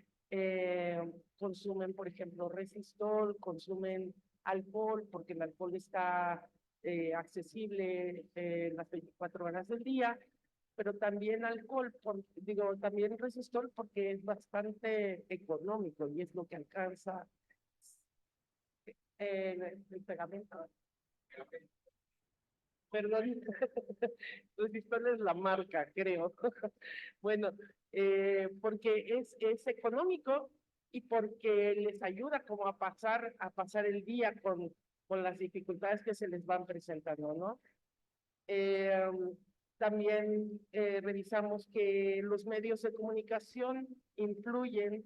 consumen, por ejemplo, resistol, consumen alcohol, porque el alcohol está accesible las 24 horas del día, pero también también resistol porque es bastante económico y es lo que alcanza el pegamento. Perdón, resistol es la marca, creo. Bueno, porque es económico y porque les ayuda como a pasar el día con las dificultades que se les van presentando, ¿no? También revisamos que los medios de comunicación influyen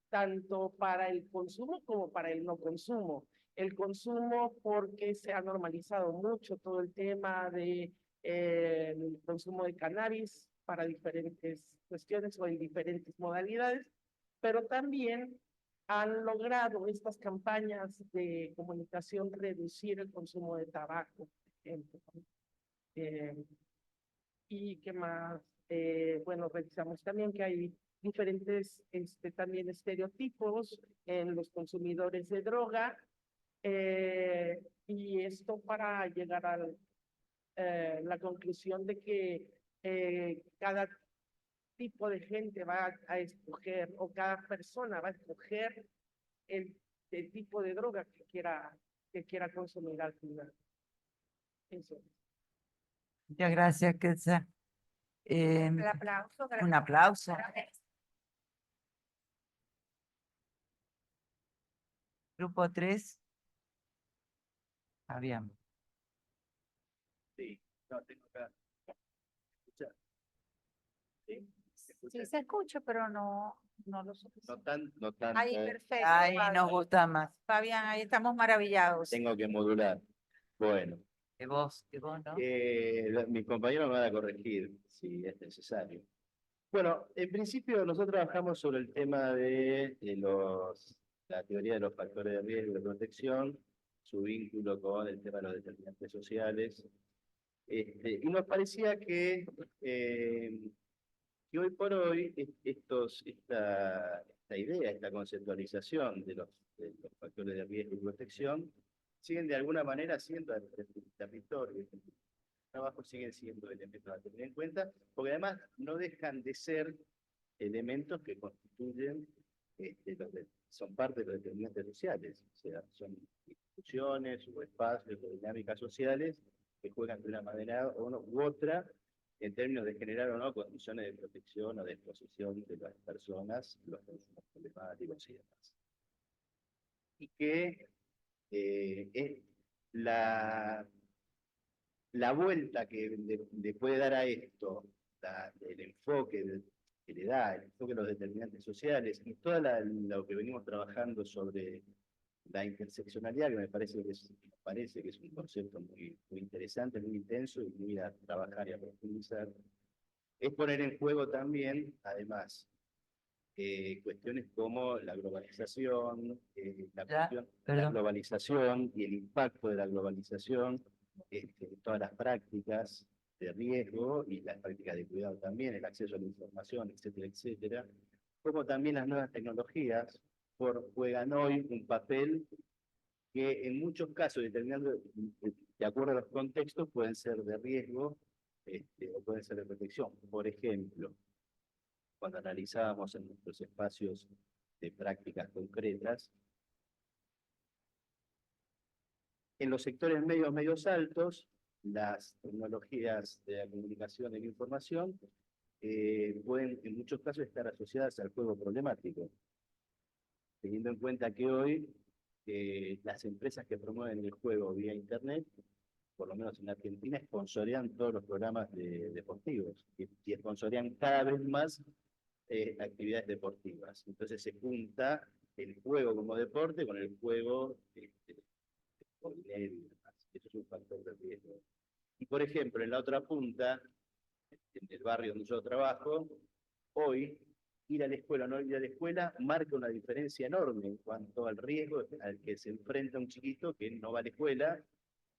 tanto para el consumo como para el no consumo. El consumo porque se ha normalizado mucho todo el tema de el consumo de cannabis para diferentes cuestiones o en diferentes modalidades, pero también han logrado estas campañas de comunicación reducir el consumo de tabaco. ejemplo. ¿Y qué más? Bueno, revisamos también que hay diferentes también estereotipos en los consumidores de droga, y esto para llegar a la conclusión de que cada tipo de gente va a escoger, o cada persona va a escoger el tipo de droga que quiera consumir al final. Eso. Muchas gracias, Quetzal. El aplauso. Un aplauso. Grupo 3. Fabián. Sí, no, tengo acá. ¿Escucha? ¿Sí? ¿Se escucha? Sí se escucha, pero no lo No suficiente. tan, no tan. Ahí, perfecto. Ahí Fabián. nos gusta más. Fabián, ahí estamos maravillados. Tengo que modular. Bueno, Que vos, ¿no? mis compañeros me van a corregir si es necesario. Bueno, en principio nosotros trabajamos sobre el tema de la teoría de los factores de riesgo y de protección, su vínculo con el tema de los determinantes sociales. Y nos parecía que hoy por hoy esta idea, esta conceptualización de los factores de riesgo y protección, siguen de alguna manera siendo el territorio, el trabajo siguen siendo elementos a tener en cuenta, porque además no dejan de ser elementos que constituyen, son parte de los determinantes sociales, o sea, son instituciones o espacios o dinámicas sociales que juegan de una manera u otra en términos de generar o no condiciones de protección o de exposición de las personas, los consumos problemáticos y demás. Y que es la vuelta que le puede dar a esto, el enfoque que le da, el enfoque de los determinantes sociales y todo lo que venimos trabajando sobre la interseccionalidad, que me parece que es un concepto muy, muy interesante, muy intenso y muy a trabajar y a profundizar, es poner en juego también, además, cuestiones como la globalización, la globalización y el impacto de la globalización, todas las prácticas de riesgo y las prácticas de cuidado también, el acceso a la información, etcétera, etcétera, como también las nuevas tecnologías juegan hoy un papel que en muchos casos, determinando, de acuerdo a los contextos, pueden ser de riesgo o pueden ser de protección. Por ejemplo, cuando analizábamos en nuestros espacios de prácticas concretas, en los sectores medios altos, las tecnologías de la comunicación y la información pueden en muchos casos estar asociadas al juego problemático, teniendo en cuenta que hoy las empresas que promueven el juego vía internet, por lo menos en Argentina, sponsorean todos los programas deportivos y sponsorean cada vez más actividades deportivas. Entonces se junta el juego como deporte con el juego por dinero y demás. Eso es un factor de riesgo. Y por ejemplo, en la otra punta, en el barrio donde yo trabajo, hoy ir a la escuela o no ir a la escuela marca una diferencia enorme en cuanto al riesgo al que se enfrenta un chiquito que no va a la escuela,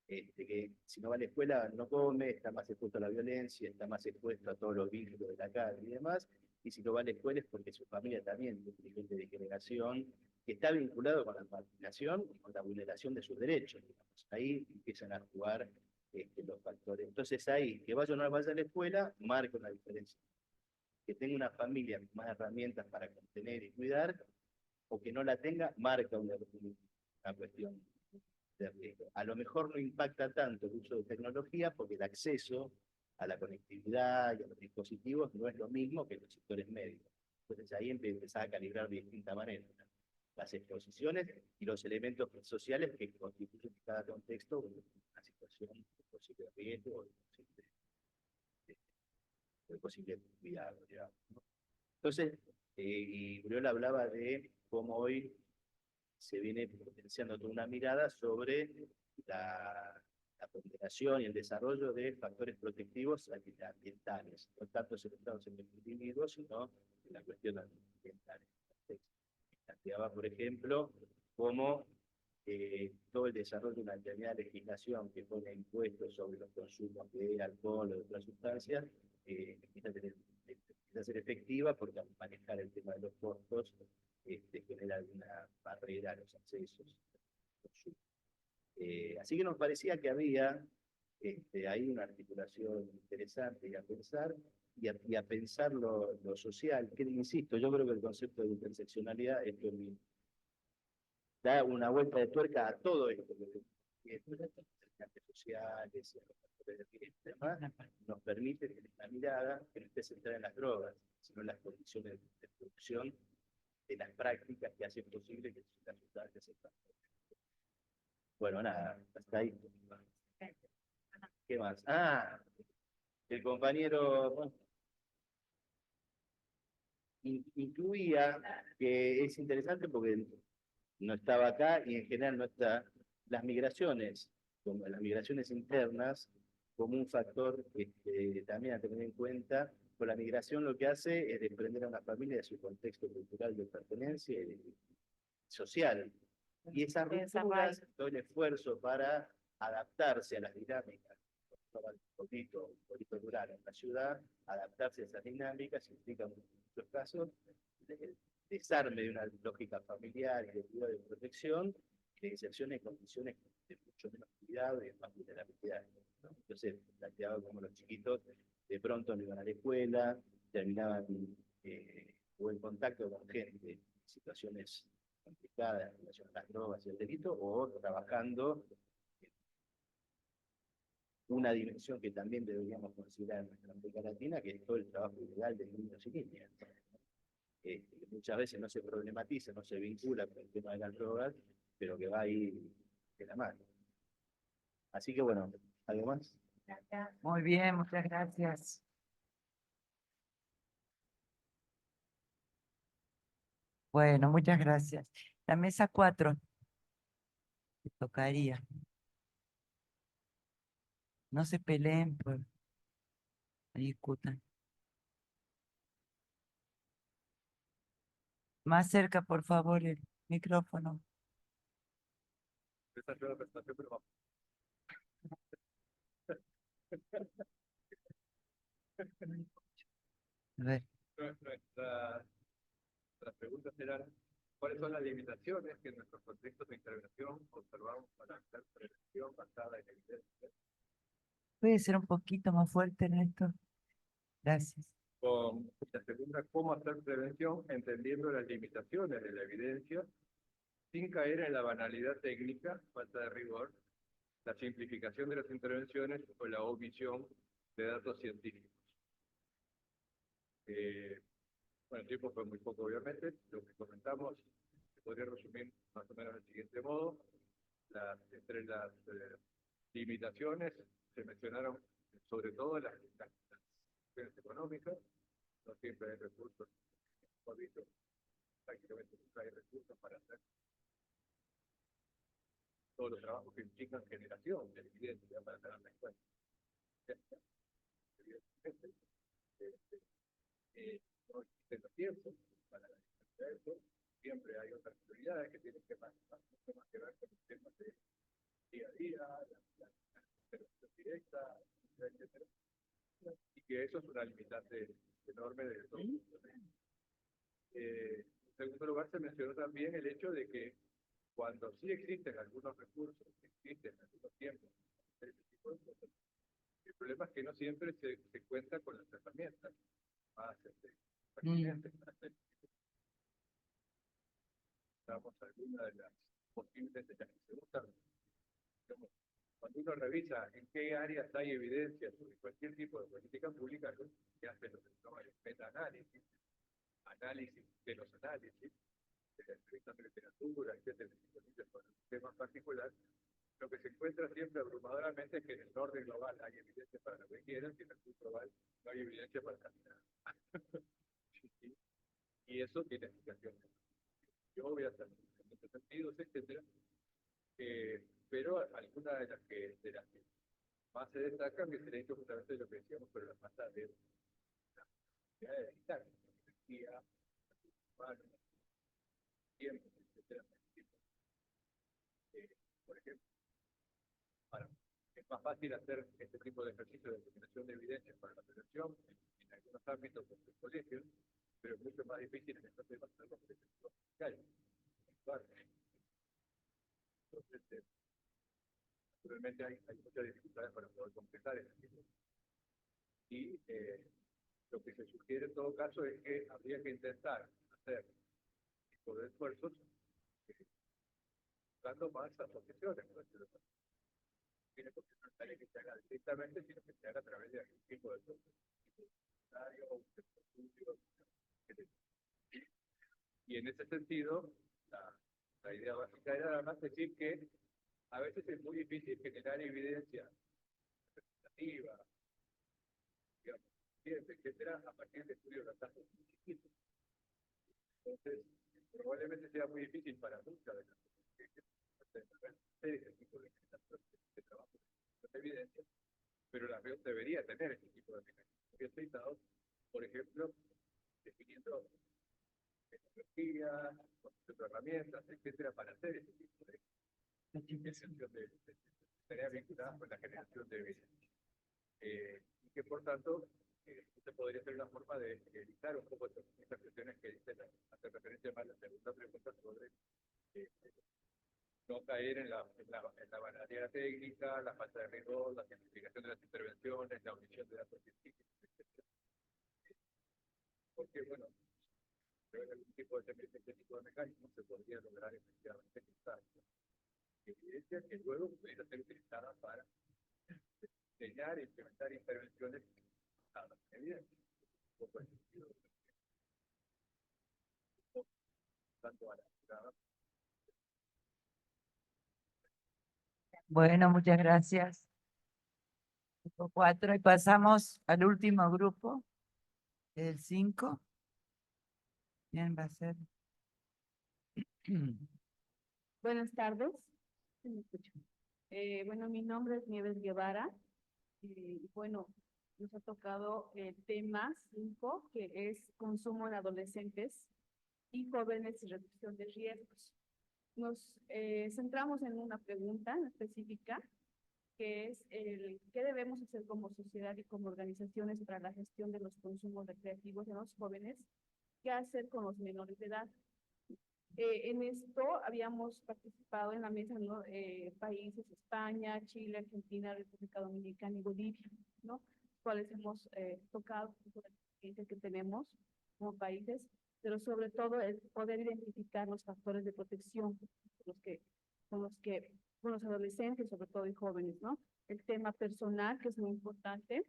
que si no va a la escuela no come, está más expuesto a la violencia, está más expuesto a todos los vínculos de la calle y demás, y si no va a la escuela es porque su familia también es un nivel de generación que está vinculado con la marginación y con la vulneración de sus derechos. Digamos. Ahí empiezan a jugar los factores. Entonces ahí, que vaya o no vaya a la escuela, marca una diferencia. Que tenga una familia con más herramientas para contener y cuidar, o que no la tenga, marca una cuestión de riesgo. A lo mejor no impacta tanto el uso de tecnología porque el acceso a la conectividad y a los dispositivos no es lo mismo que en los sectores medios. Entonces ahí empezás a calibrar de distinta manera las exposiciones y los elementos sociales que constituyen cada contexto una situación de posible riesgo o de posible cuidado, digamos, ¿no? Entonces, y Briola hablaba de cómo hoy se viene potenciando toda una mirada sobre la ponderación y el desarrollo de factores protectivos ambientales, no tanto centrados en el individuo, sino en la cuestión ambiental. Planteaba, por ejemplo, cómo todo el desarrollo de una determinada legislación que pone impuestos sobre los consumos de alcohol o de otras sustancias, empieza a ser efectiva porque al manejar el tema de los costos, genera alguna barrera a los accesos. Así que nos parecía que había ahí una articulación interesante y a pensar lo social, que insisto, yo creo que el concepto de interseccionalidad es que da una vuelta de tuerca a todo esto que los determinantes sociales y a los factores de riesgo y demás, nos permite tener una mirada que no esté centrada en las drogas, sino en las condiciones de producción de las prácticas que hacen posible que las sustancias se transformen. Bueno, nada, hasta ahí. ¿Qué más? Ah, el compañero bueno, incluía que es interesante porque no estaba acá y en general no está las migraciones, como las migraciones internas, como un factor también a tener en cuenta. Pues la migración lo que hace es desprender a una familia de su contexto cultural de pertenencia y social. Y esas rupturas, todo el esfuerzo para adaptarse a las dinámicas, un poquito rural en la ciudad, adaptarse a esas dinámicas implica en muchos casos el desarme de una lógica familiar y de cuidado y de protección, y la inserción en condiciones de mucho menos cuidado y de más vulnerabilidad, ¿no? Entonces, planteaba como los chiquitos de pronto no iban a la escuela, terminaban o en contacto con gente en situaciones complicadas en relación a las drogas y el delito, o trabajando una dimensión que también deberíamos considerar en nuestra América Latina, que es todo el trabajo ilegal de niños y niñas. Que muchas veces no se problematiza, no se vincula con el tema de las drogas, pero que va ahí de la mano. Así que bueno, ¿algo más? Muy bien, muchas gracias. Bueno, muchas gracias. La mesa 4. Te tocaría. No se peleen, pues. No discutan. Más cerca, por favor, el micrófono. A ver. Nuestras preguntas eran, ¿cuáles son las limitaciones que en nuestros contextos de intervención observamos para hacer prevención basada en evidencia? ¿Puede ser un poquito más fuerte, Néstor? Gracias. Con la segunda, ¿cómo hacer prevención entendiendo las limitaciones de la evidencia sin caer en la banalidad técnica, falta de rigor, la simplificación de las intervenciones o la omisión de datos científicos? Bueno, el tiempo fue muy poco, obviamente. Lo que comentamos se podría resumir más o menos del siguiente modo. Entre las limitaciones se mencionaron sobre todo las cuestiones económicas. No siempre hay recursos, hemos visto, prácticamente nunca hay recursos para hacer todos los trabajos que implican generación de evidencia para tenerla en cuenta. Evidentemente, no existen los tiempos para eso. Siempre hay otras prioridades que tienen que más que ver con los temas de día a día, la intervención directa, etcétera. Y que eso es una limitante enorme de todo. En segundo lugar, se mencionó también el hecho de que cuando sí existen algunos recursos, existen algunos tiempos, ese tipo de cosas, el problema es que no siempre se cuenta con las herramientas más pertinentes para hacer. Damos algunas de las posibles de las que se usan. Cuando uno revisa en qué áreas hay evidencia sobre cualquier tipo de política pública, lo que hace los meta-análisis, análisis de los análisis, de la entrevista de literatura, etcétera, disponibles para un tema particular, lo que se encuentra siempre abrumadoramente es que en el norte global hay evidencia para lo que quieran, y en el sur global no hay evidencia para casi nada. Y eso tiene explicaciones. Yo voy a hacer en muchos sentidos, etcétera. Pero algunas de las que más se destacan es el hecho justamente de lo que decíamos, pero la falta de la posibilidad de editar, energía, humanos, tiempo, etcétera. por ejemplo. Ahora, es más fácil hacer este tipo de ejercicio de generación de evidencias para la prevención en algunos ámbitos de los colegios, pero es mucho más difícil en estos temas hacerlo por ejemplo, fiscales. Entonces, naturalmente hay muchas dificultades para poder completar este tipo. Y lo que se sugiere en todo caso es que habría que intentar hacer tipo de esfuerzos buscando más asociaciones. ¿No? Tiene por qué no estar que se haga directamente, sino que se haga a través de algún tipo de estudio, y en ese sentido, la idea básica era además decir que a veces es muy difícil generar evidencia representativa, digamos, etcétera, a partir de estudios de datos muy chiquitos. Entonces, probablemente sea muy difícil para muchas de las hacer ese tipo de generación de trabajo de evidencia, pero la red debería tener ese tipo de mecanismos bien pensados, por ejemplo, definiendo tecnologías, herramientas, etcétera, para hacer ese tipo de generación de tareas vinculadas con la generación de evidencia. Y que por tanto, esta podría ser una forma de evitar un poco estas cuestiones que dicen, hacer referencia más a la segunda pregunta sobre no caer en la banalidad técnica, la falta de rigor, la simplificación de las intervenciones, la omisión de datos científicos, etc. Porque, bueno, en algún tipo de mecanismo se podría lograr efectivamente evidencia que luego pudiera ser utilizada para diseñar e implementar intervenciones basadas en evidencia. Un poco el sentido tanto a la Bueno, muchas gracias. Grupo 4 y pasamos al último grupo, el 5. ¿Quién va a ser? Buenas tardes. ¿Sí me escuchan? Bueno, mi nombre es Nieves Guevara. Y bueno, nos ha tocado el tema 5, que es consumo en adolescentes y jóvenes y reducción de riesgos. Nos centramos en una pregunta específica, que es ¿qué debemos hacer como sociedad y como organizaciones para la gestión de los consumos recreativos de los jóvenes? ¿Qué hacer con los menores de edad? En esto habíamos participado en la mesa, ¿no? Países, España, Chile, Argentina, República Dominicana y Bolivia, ¿no? Cuales hemos tocado por la experiencia que tenemos como países, pero sobre todo el poder identificar los factores de protección con los adolescentes, sobre todo y jóvenes, ¿no? El tema personal, que es muy importante,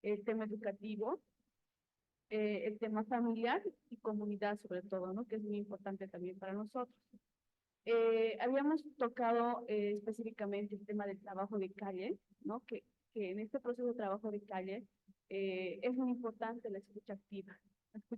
el tema educativo, el tema familiar y comunidad sobre todo, ¿no? Que es muy importante también para nosotros. Habíamos tocado específicamente el tema del trabajo de calle, ¿no? Que en este proceso de trabajo de calle es muy importante la escucha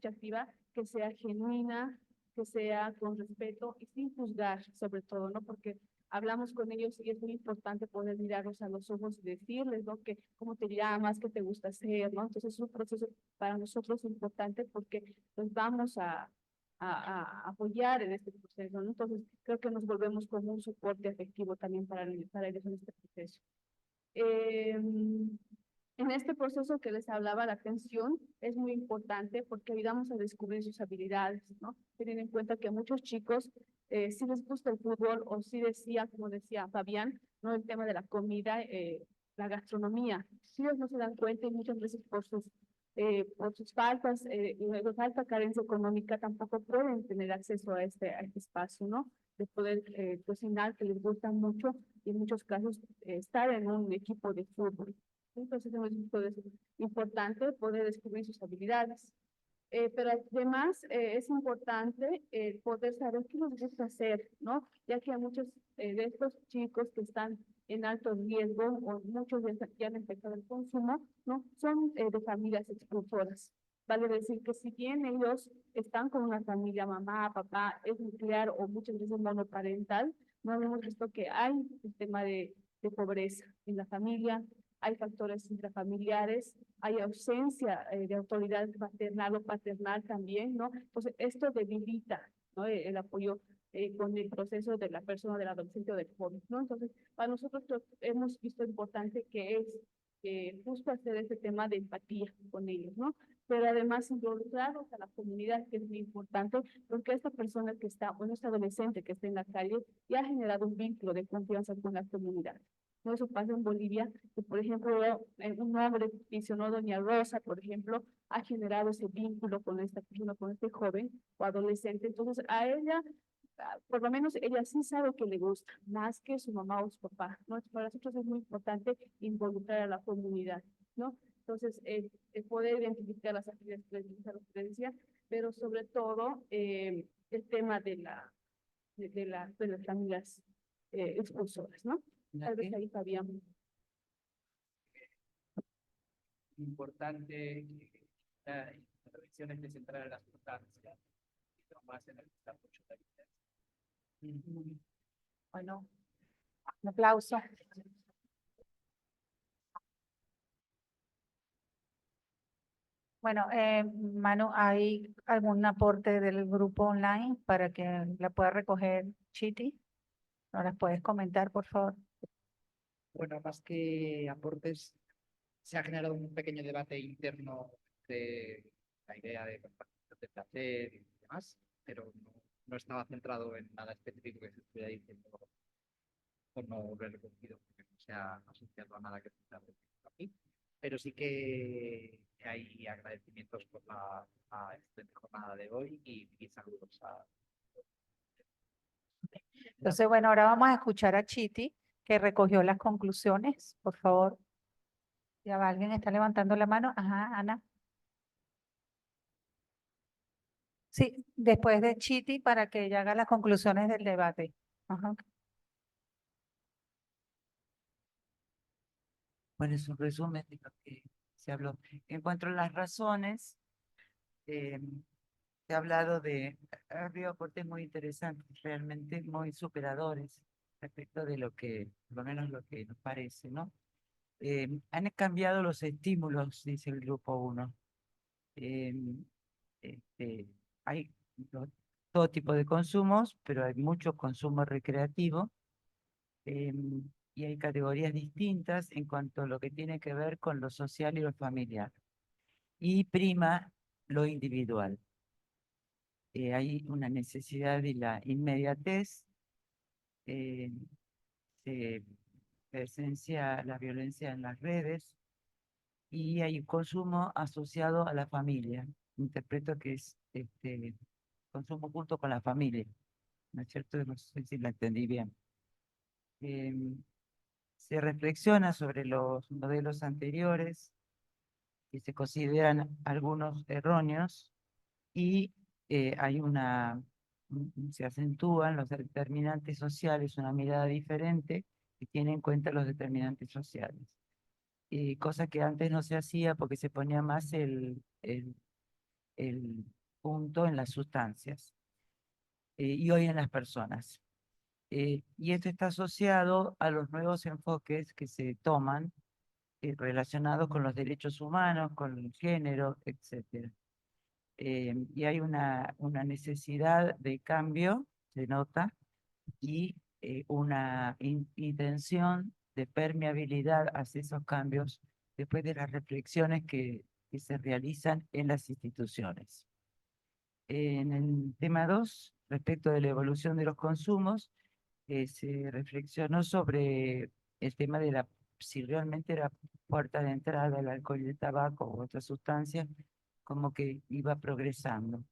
activa que sea genuina, que sea con respeto y sin juzgar sobre todo, ¿no? Porque hablamos con ellos y es muy importante poder mirarlos a los ojos y decirles, ¿no? Que cómo te llamas, qué te gusta hacer, ¿no? Entonces es un proceso para nosotros importante porque los vamos a apoyar en este proceso, ¿no? Entonces creo que nos volvemos como un soporte afectivo también para ellos en este proceso. En este proceso que les hablaba, la atención es muy importante porque ayudamos a descubrir sus habilidades, ¿no? Teniendo en cuenta que a muchos chicos sí les gusta el fútbol o sí decía, como decía Fabián, ¿no? El tema de la comida, la gastronomía. Si ellos no se dan cuenta y muchas veces por sus faltas, de falta carencia económica, tampoco pueden tener acceso a este espacio, ¿no? De poder cocinar, que les gusta mucho y en muchos casos estar en un equipo de fútbol. Entonces es importante poder descubrir sus habilidades. Pero además es importante poder saber qué les gusta hacer, ¿no? Ya que a muchos de estos chicos que están en alto riesgo o muchos ya han empezado el consumo, ¿no? Son de familias expulsoras. Vale decir que si bien ellos están con una familia, mamá, papá, es nuclear o muchas veces monoparental, no hemos visto que hay el tema de pobreza en la familia, hay factores intrafamiliares, hay ausencia de autoridad maternal o paternal también, ¿no? Entonces, esto debilita, ¿no? El apoyo con el proceso de la persona, del adolescente o del joven, ¿no? Entonces, para nosotros hemos visto importante que es justo hacer ese tema de empatía con ellos, ¿no? Pero además involucrarlos a la comunidad, que es muy importante, porque esta persona que está, bueno, este adolescente que está en la calle, ya ha generado un vínculo de confianza con la comunidad. ¿No? Eso pasa en Bolivia, que por ejemplo, un hombre mencionó doña Rosa, por ejemplo, ha generado ese vínculo con esta persona, con este joven o adolescente. Entonces, a ella, por lo menos ella sí sabe que le gusta, más que su mamá o su papá, ¿no? Para nosotros es muy importante involucrar a la comunidad, ¿no? Entonces, poder identificar las actividades que les decía, pero sobre todo el tema de las familias expulsoras, ¿no? Tal vez ahí Fabián. Importante que la intervención esté centrada en la sustancia, y no más en el desarrollo de la vida. Bueno, un aplauso. Bueno, Manu, ¿hay algún aporte del grupo online para que la pueda recoger Chiti? ¿No las puedes comentar, por favor? Bueno, más que aportes, se ha generado un pequeño debate interno de la idea de compartición de placer y demás, pero no estaba centrado en nada específico que se estuviera diciendo por no haber recogido, porque no se ha asociado a nada que se está diciendo aquí. Pero sí que hay agradecimientos por la excelente jornada de hoy y saludos a... Entonces, bueno, ahora vamos a escuchar a Chiti, que recogió las conclusiones, por favor. Ya va, alguien está levantando la mano. Ajá, Ana. Sí, después de Chiti para que ella haga las conclusiones del debate. Ajá. Bueno, es un resumen de lo que se habló. En cuanto a las razones, se ha hablado ha habido aportes muy interesantes, realmente muy superadores respecto de lo que, por lo menos lo que nos parece, ¿no? Han cambiado los estímulos, dice el grupo 1. Hay todo tipo de consumos, pero hay mucho consumo recreativo. Y hay categorías distintas en cuanto a lo que tiene que ver con lo social y lo familiar. Y prima lo individual. Hay una necesidad de la inmediatez, se presencia la violencia en las redes y hay un consumo asociado a la familia. Interpreto que es consumo junto con la familia, ¿no es cierto? No sé si la entendí bien. Se reflexiona sobre los modelos anteriores que se consideran algunos erróneos y se acentúan los determinantes sociales, una mirada diferente que tiene en cuenta los determinantes sociales. Cosa que antes no se hacía porque se ponía más el punto en las sustancias y hoy en las personas. Y esto está asociado a los nuevos enfoques que se toman relacionados con los derechos humanos, con el género, etc. Y hay una necesidad de cambio, se nota, y una intención de permeabilidad hacia esos cambios después de las reflexiones que se realizan en las instituciones. En el tema 2, respecto de la evolución de los consumos, se reflexionó sobre el tema de si realmente era puerta de entrada el alcohol y el tabaco u otras sustancias, como que iba progresando.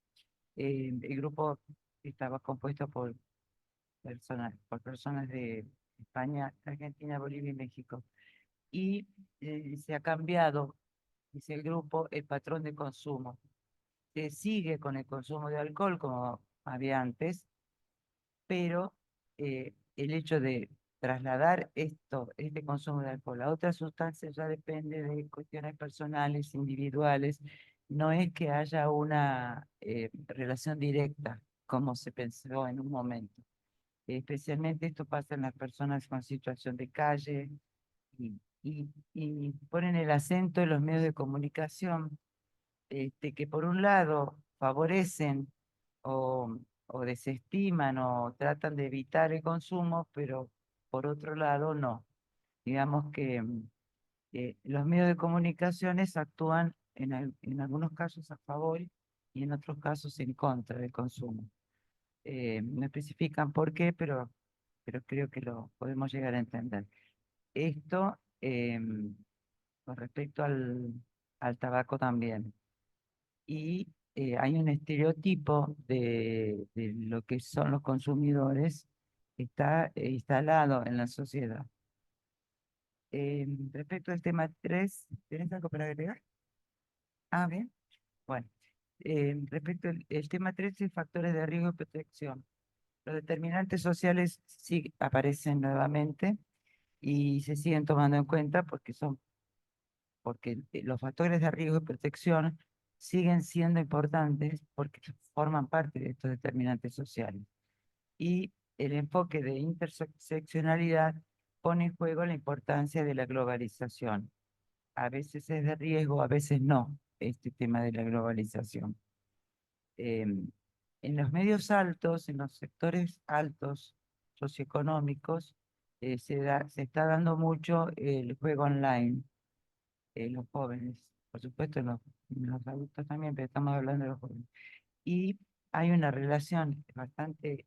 El grupo estaba compuesto por personas de España, Argentina, Bolivia y México. Y se ha cambiado, dice el grupo, el patrón de consumo. Se sigue con el consumo de alcohol como había antes, pero el hecho de trasladar este consumo de alcohol a otras sustancias ya depende de cuestiones personales, individuales. No es que haya una relación directa, como se pensó en un momento. Especialmente esto pasa en las personas con situación de calle y ponen el acento en los medios de comunicación que por un lado favorecen o o desestiman o tratan de evitar el consumo, pero por otro lado no. Digamos que los medios de comunicaciones actúan en algunos casos a favor y en otros casos en contra del consumo. No especifican por qué, pero creo que lo podemos llegar a entender. Esto con respecto al tabaco también. Y hay un estereotipo de lo que son los consumidores que está instalado en la sociedad. Respecto al tema 3, ¿tienes algo para agregar? Ah, bien. Bueno, respecto al el tema 3, es factores de riesgo y protección. Los determinantes sociales sí aparecen nuevamente y se siguen tomando en cuenta porque los factores de riesgo y protección siguen siendo importantes porque forman parte de estos determinantes sociales. Y el enfoque de interseccionalidad pone en juego la importancia de la globalización. A veces es de riesgo, a veces no, este tema de la globalización. En los medios altos, en los sectores altos socioeconómicos, se está dando mucho el juego online, los jóvenes, por supuesto los adultos también, pero estamos hablando de los jóvenes. Y hay una relación bastante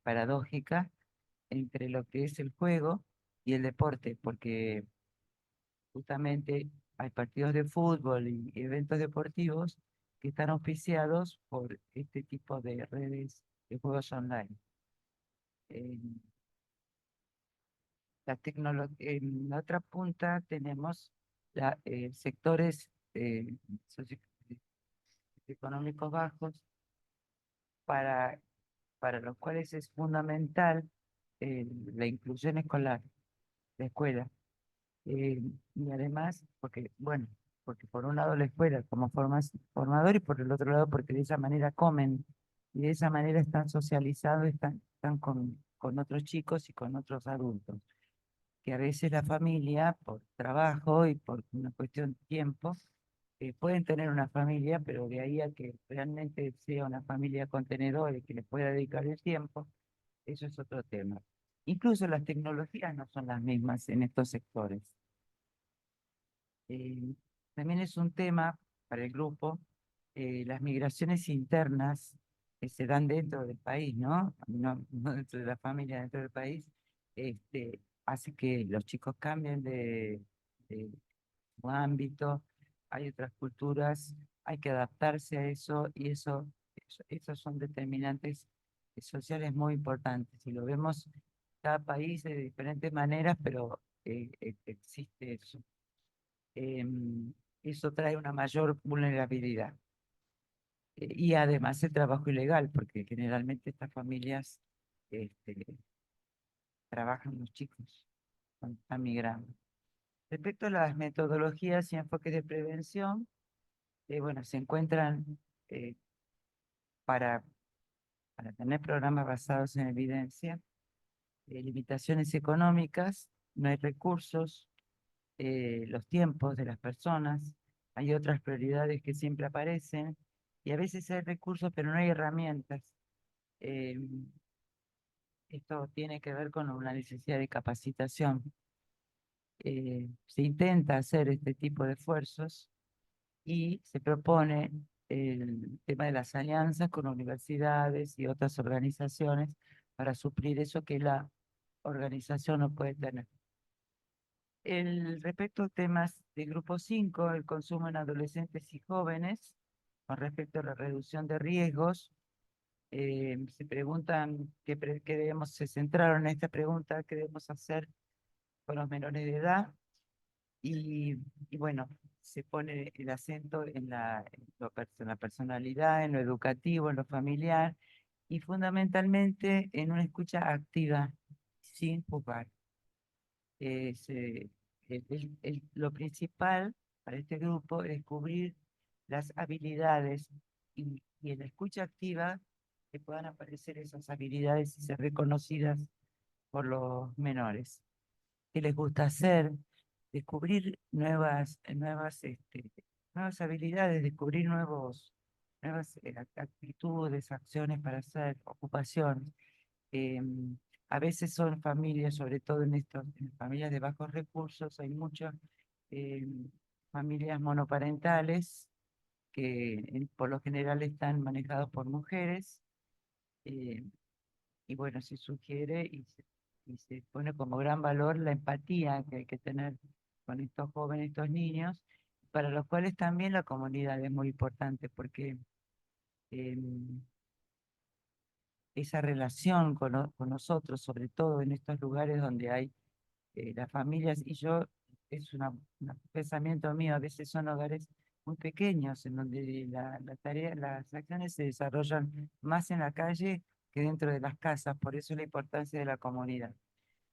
paradójica entre lo que es el juego y el deporte, porque justamente hay partidos de fútbol y eventos deportivos que están auspiciados por este tipo de redes de juegos online. En la otra punta tenemos sectores socioeconómicos bajos para, para los cuales es fundamental la inclusión escolar, la escuela. Y además, porque por un lado la escuela como formador y por el otro lado porque de esa manera comen y de esa manera están socializados, están con otros chicos y con otros adultos, que a veces la familia, por trabajo y por una cuestión de tiempo, pueden tener una familia, pero de ahí a que realmente sea una familia contenedora y que le pueda dedicar el tiempo, eso es otro tema. Incluso las tecnologías no son las mismas en estos sectores. Eh, También es un tema para el grupo, las migraciones internas que se dan dentro del país, ¿no? No dentro de la familia, dentro del país, hace que los chicos cambien de su ámbito, hay otras culturas, hay que adaptarse a eso y esos son determinantes sociales muy importantes. Y lo vemos cada país de diferentes maneras, pero existe eso. Eso trae una mayor vulnerabilidad. Y además el trabajo ilegal, porque generalmente estas familias trabajan los chicos cuando están migrando. Respecto a las metodologías y enfoques de prevención, bueno, se encuentran eh, para, para tener programas basados en evidencia, limitaciones económicas, no hay recursos, los tiempos de las personas, hay otras prioridades que siempre aparecen y a veces hay recursos pero no hay herramientas. Eh, Esto tiene que ver con una necesidad de capacitación. Se intenta hacer este tipo de esfuerzos y se propone el tema de las alianzas con universidades y otras organizaciones para suplir eso que la organización no puede tener. Respecto a temas de grupo 5, el consumo en adolescentes y jóvenes, con respecto a la reducción de riesgos, se preguntan se centraron en esta pregunta, qué debemos hacer con los menores de edad, y bueno, se pone el acento en la personalidad, en lo educativo, en lo familiar, y fundamentalmente en una escucha activa, sin juzgar. Lo principal para este grupo es descubrir las habilidades y en la escucha activa que puedan aparecer esas habilidades y ser reconocidas por los menores. ¿Qué les gusta hacer? Descubrir nuevas habilidades, descubrir nuevas actitudes, acciones para hacer, ocupaciones. A veces son familias, sobre todo en familias de bajos recursos, hay muchas familias monoparentales que por lo general están manejados por mujeres. Y bueno, se sugiere y se pone como gran valor la empatía que hay que tener con estos jóvenes, estos niños, para los cuales también la comunidad es muy importante, porque esa relación con nosotros, sobre todo en estos lugares donde hay las familias, y yo, es un pensamiento mío, a veces son hogares muy pequeños, en donde las acciones se desarrollan más en la calle que dentro de las casas, por eso la importancia de la comunidad.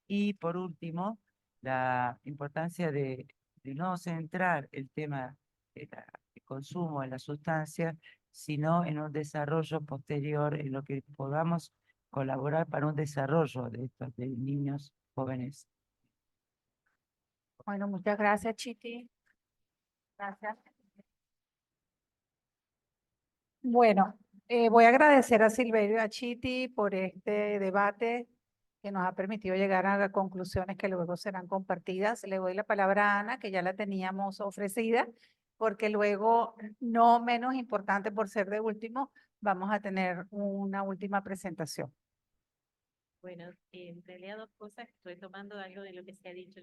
Y por último, la importancia de no centrar el tema del consumo de la sustancia, sino en un desarrollo posterior, en lo que podamos colaborar para un desarrollo de estos de niños jóvenes. Bueno, muchas gracias, Chiti. Gracias. Bueno, voy a agradecer a Silverio y a Chiti por este debate que nos ha permitido llegar a conclusiones que luego serán compartidas. Le doy la palabra a Ana, que ya la teníamos ofrecida, porque luego, no menos importante por ser de último, vamos a tener una última presentación. Bueno, en realidad dos cosas, estoy tomando algo de lo que se ha dicho.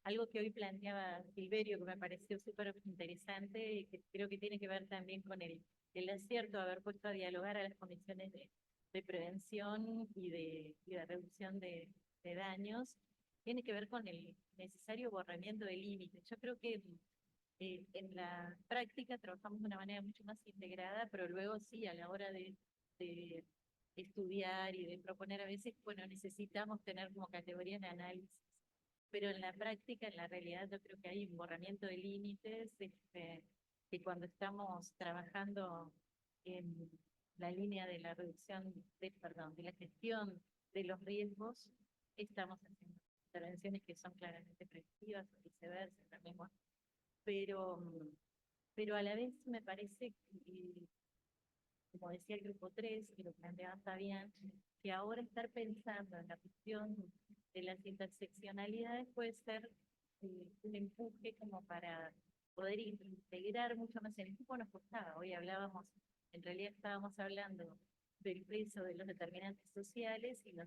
Algo que hoy planteaba Silverio, que me pareció súper interesante y que creo que tiene que ver también con el acierto de haber puesto a dialogar a las comisiones de prevención y de reducción de daños, tiene que ver con el necesario borramiento de límites. Yo creo que en la práctica trabajamos de una manera mucho más integrada, pero luego sí, a la hora de estudiar y de proponer a veces, bueno, necesitamos tener como categoría de análisis. Pero en la práctica, en la realidad, yo creo que hay un borramiento de límites, que cuando estamos trabajando en la línea de la reducción, de la gestión de los riesgos, estamos haciendo intervenciones que son claramente preventivas o viceversa también. Pero a la vez me parece que, como decía el grupo 3, que lo planteaba Fabián, que ahora estar pensando en la cuestión de las interseccionalidades puede ser un empuje como para poder integrar mucho más. En el grupo nos costaba, hoy hablábamos, en realidad estábamos hablando del peso de los determinantes sociales y no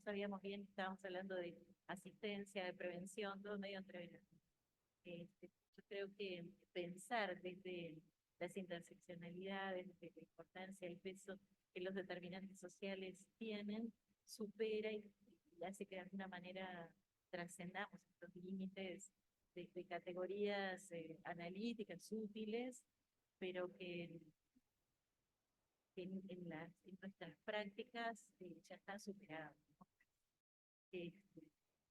sabíamos bien, estábamos hablando de asistencia, de prevención, todo medio entreverado. Yo creo que pensar desde las interseccionalidades, desde la importancia, el peso que los determinantes sociales tienen, supera y hace que de alguna manera trascendamos estos límites de categorías analíticas, útiles, pero que en nuestras prácticas ya están superados, ¿no? Que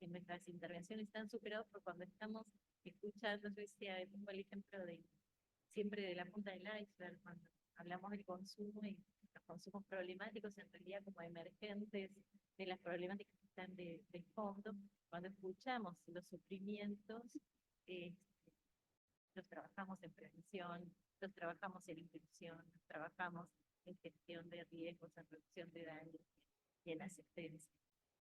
nuestras intervenciones están superadas por cuando estamos escuchando. Yo decía, pongo el ejemplo siempre de la punta del iceberg, cuando hablamos del consumo y los consumos problemáticos, en realidad como emergentes de las problemáticas que están de fondo. Cuando escuchamos los sufrimientos, los trabajamos en prevención, los trabajamos en inclusión, los trabajamos en gestión de riesgos, en reducción de daños y en asistencia.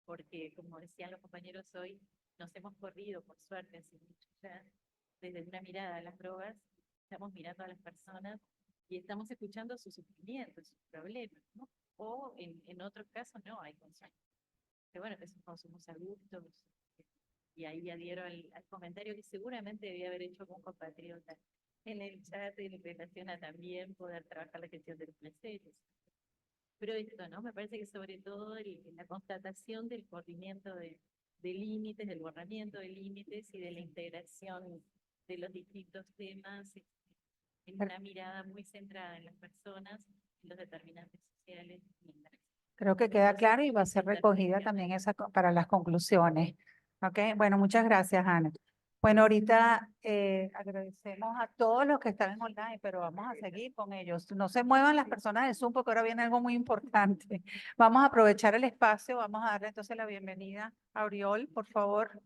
Porque, como decían los compañeros hoy, nos hemos corrido, por suerte, hace mucho ya, desde una mirada a las drogas, estamos mirando a las personas y estamos escuchando sus sufrimientos, sus problemas, ¿no? O en otros casos no hay consumo. Pero bueno, que son consumos adultos. Y ahí adhiero al comentario que seguramente debía haber hecho algún compatriota en el chat en relación a también poder trabajar la gestión de los placeres. Pero esto, ¿no? Me parece que sobre todo la constatación del corrimiento de límites, del borramiento de límites y de la integración de los distintos temas en una mirada muy centrada en las personas, en los determinantes sociales. Creo que queda claro y va a ser recogida también esa para las conclusiones. ¿Ok? Bueno, muchas gracias, Ana. Bueno, ahorita agradecemos a todos los que están en online, pero vamos a seguir con ellos. No se muevan las personas de Zoom porque ahora viene algo muy importante. Vamos a aprovechar el espacio, vamos a darle entonces la bienvenida a Oriol, por favor.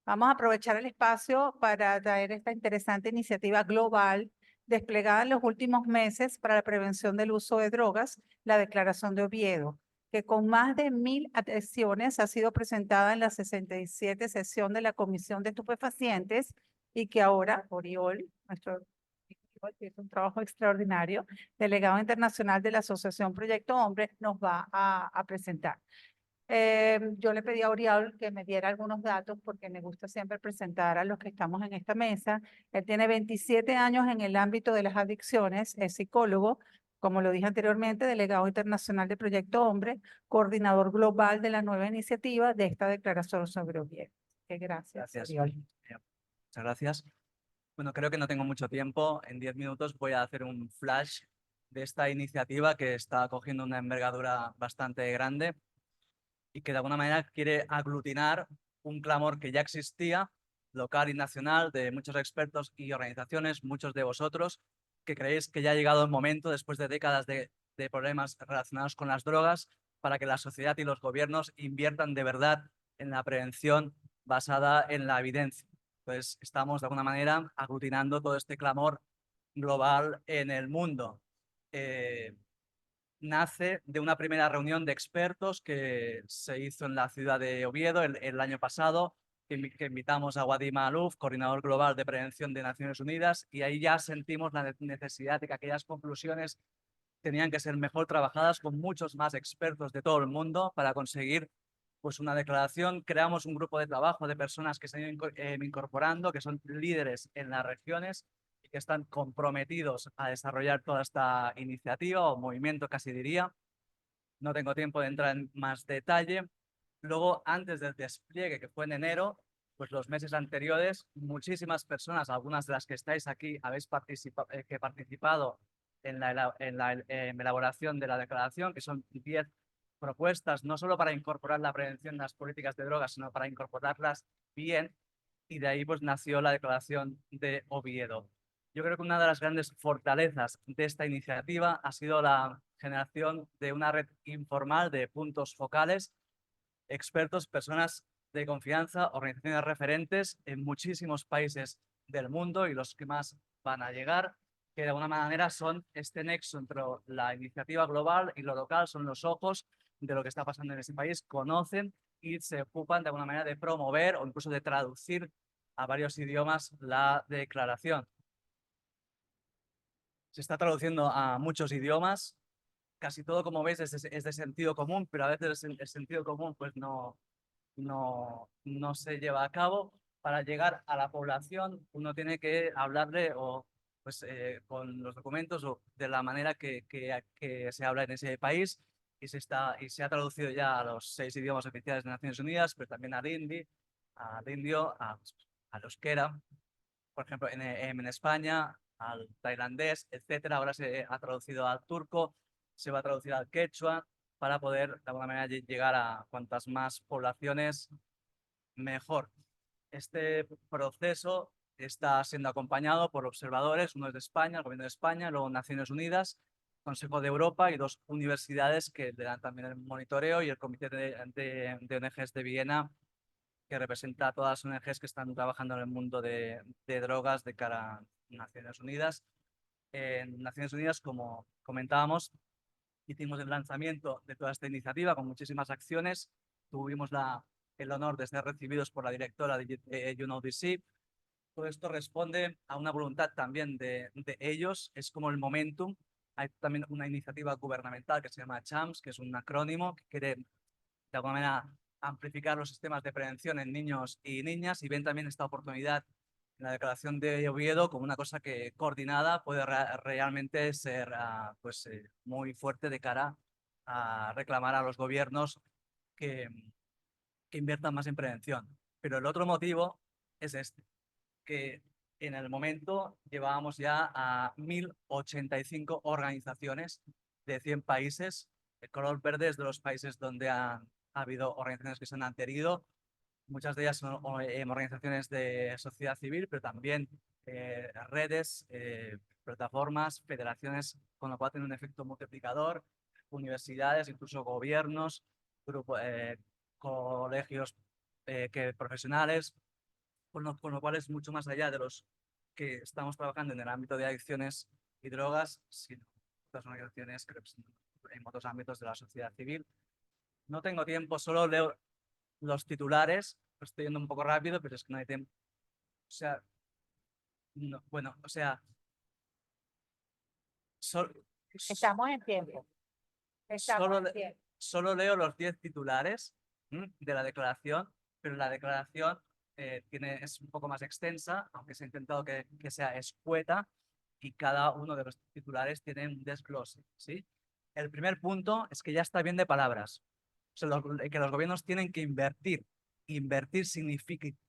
Vamos a aprovechar el espacio para traer esta interesante iniciativa global desplegada en los últimos meses para la prevención del uso de drogas, la Declaración de Oviedo, que con más de 1000 adhesiones ha sido presentada en la 67 sesión de la Comisión de Estupefacientes y que ahora Oriol, nuestro que es un trabajo extraordinario, delegado internacional de la Asociación Proyecto Hombre, nos va a presentar. Yo le pedí a Oriol que me diera algunos datos porque me gusta siempre presentar a los que estamos en esta mesa. Él tiene 27 años en el ámbito de las adicciones, es psicólogo, como lo dije anteriormente, delegado internacional de Proyecto Hombre, coordinador global de la nueva iniciativa de esta declaración sobre Oviedo. Gracias, Oriol. Muchas gracias. Bueno, creo que no tengo mucho tiempo. En 10 minutos voy a hacer un flash de esta iniciativa que está cogiendo una envergadura bastante grande y que de alguna manera quiere aglutinar un clamor que ya existía, local y nacional, de muchos expertos y organizaciones, muchos de vosotros, que creéis que ya ha llegado el momento, después de décadas de problemas relacionados con las drogas, para que la sociedad y los gobiernos inviertan de verdad en la prevención basada en la evidencia. Entonces, estamos de alguna manera aglutinando todo este clamor global en el mundo. Nace de una primera reunión de expertos que se hizo en la ciudad de Oviedo el año pasado, que invitamos a Wadi Malouf, coordinador global de prevención de Naciones Unidas, y ahí ya sentimos la necesidad de que aquellas conclusiones tenían que ser mejor trabajadas con muchos más expertos de todo el mundo para conseguir pues una declaración. Creamos un grupo de trabajo de personas que se han ido incorporando, que son líderes en las regiones y que están comprometidos a desarrollar toda esta iniciativa o movimiento, casi diría. No tengo tiempo de entrar en más detalle. Luego, antes del despliegue, que fue en enero, pues los meses anteriores, muchísimas personas, algunas de las que estáis aquí, habéis participado en la elaboración de la declaración, que son 10 propuestas, no solo para incorporar la prevención en las políticas de drogas, sino para incorporarlas bien, y de ahí pues nació la Declaración de Oviedo. Yo creo que una de las grandes fortalezas de esta iniciativa ha sido la generación de una red informal de puntos focales, expertos, personas de confianza, organizaciones referentes en muchísimos países del mundo y los que más van a llegar, que de alguna manera son este nexo entre la iniciativa global y lo local, son los ojos de lo que está pasando en ese país, conocen y se ocupan de alguna manera de promover o incluso de traducir a varios idiomas la declaración. Se está traduciendo a muchos idiomas, casi todo, como veis, es de sentido común, pero a veces el sentido común pues no se lleva a cabo. Para llegar a la población uno tiene que hablarle con los documentos o de la manera que se habla en ese país, y se ha traducido ya a los 6 idiomas oficiales de Naciones Unidas, pero también al hindi, al indio, al euskera, por ejemplo, en España, al tailandés, etcétera. Ahora se ha traducido al turco, se va a traducir al quechua, para poder de alguna manera llegar a cuantas más poblaciones mejor. Este proceso está siendo acompañado por observadores, uno es de España, el Gobierno de España, luego Naciones Unidas, Consejo de Europa y 2 universidades que le dan también el monitoreo, y el Comité de ONGs de Viena, que representa a todas las ONGs que están trabajando en el mundo de drogas de cara a Naciones Unidas. En Naciones Unidas, como comentábamos, hicimos el lanzamiento de toda esta iniciativa con muchísimas acciones. Tuvimos el honor de ser recibidos por la directora de UNODC. Todo esto responde a una voluntad también de ellos, es como el momentum. Hay también una iniciativa gubernamental que se llama CHAMPS, que es un acrónimo que quiere de alguna manera amplificar los sistemas de prevención en niños y niñas, y ven también esta oportunidad en la Declaración de Oviedo como una cosa que coordinada puede realmente ser muy fuerte de cara a reclamar a los gobiernos que inviertan más en prevención. Pero el otro motivo es este, que en el momento llevábamos ya a 1085 organizaciones de 100 países. El color verde es de los países donde ha habido organizaciones que se han adherido. Muchas de ellas son organizaciones de sociedad civil, pero también redes, plataformas, federaciones, con lo cual tiene un efecto multiplicador, universidades, incluso gobiernos, colegios profesionales, con lo cual es mucho más allá de los que estamos trabajando en el ámbito de adicciones y drogas, sino otras organizaciones que representan en otros ámbitos de la sociedad civil. No tengo tiempo, solo leo los titulares, estoy yendo un poco rápido, pero es que no hay tiempo. O sea, no, bueno, o sea, Estamos en tiempo. solo, Estamos en tiempo. solo leo los 10 titulares de la declaración, pero la declaración es un poco más extensa, aunque se ha intentado que sea escueta, y cada uno de los titulares tiene un desglose, ¿sí? El primer punto es que ya está bien de palabras. O sea, que los gobiernos tienen que invertir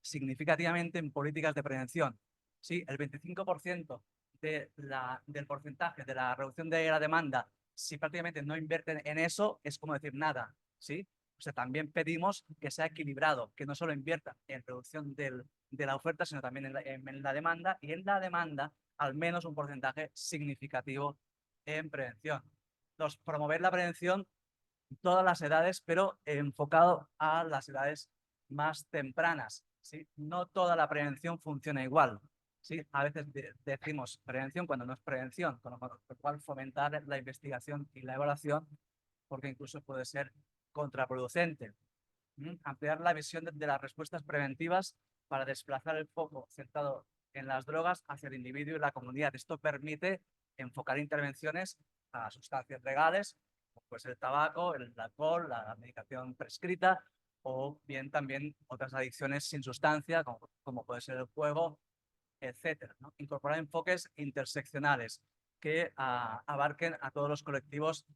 significativamente en políticas de prevención. ¿Sí? El 25% del porcentaje de la reducción de la demanda, si prácticamente no invierten en eso, es como decir nada. ¿Sí? O sea, también pedimos que sea equilibrado, que no solo invierta en reducción de la oferta, sino también en la demanda, y en la demanda al menos un porcentaje significativo en prevención. Promover la prevención todas las edades, pero enfocado a las edades más tempranas, ¿sí? No toda la prevención funciona igual, ¿sí? A veces decimos prevención cuando no es prevención, con lo cual fomentar la investigación y la evaluación, porque incluso puede ser contraproducente. Ampliar la visión de las respuestas preventivas para desplazar el foco centrado en las drogas hacia el individuo y la comunidad. Esto permite enfocar intervenciones a sustancias legales, como puede ser el tabaco, el alcohol, la medicación prescrita, o bien también otras adicciones sin sustancia, como puede ser el juego, etcétera, ¿no? Incorporar enfoques interseccionales que abarquen a todos los colectivos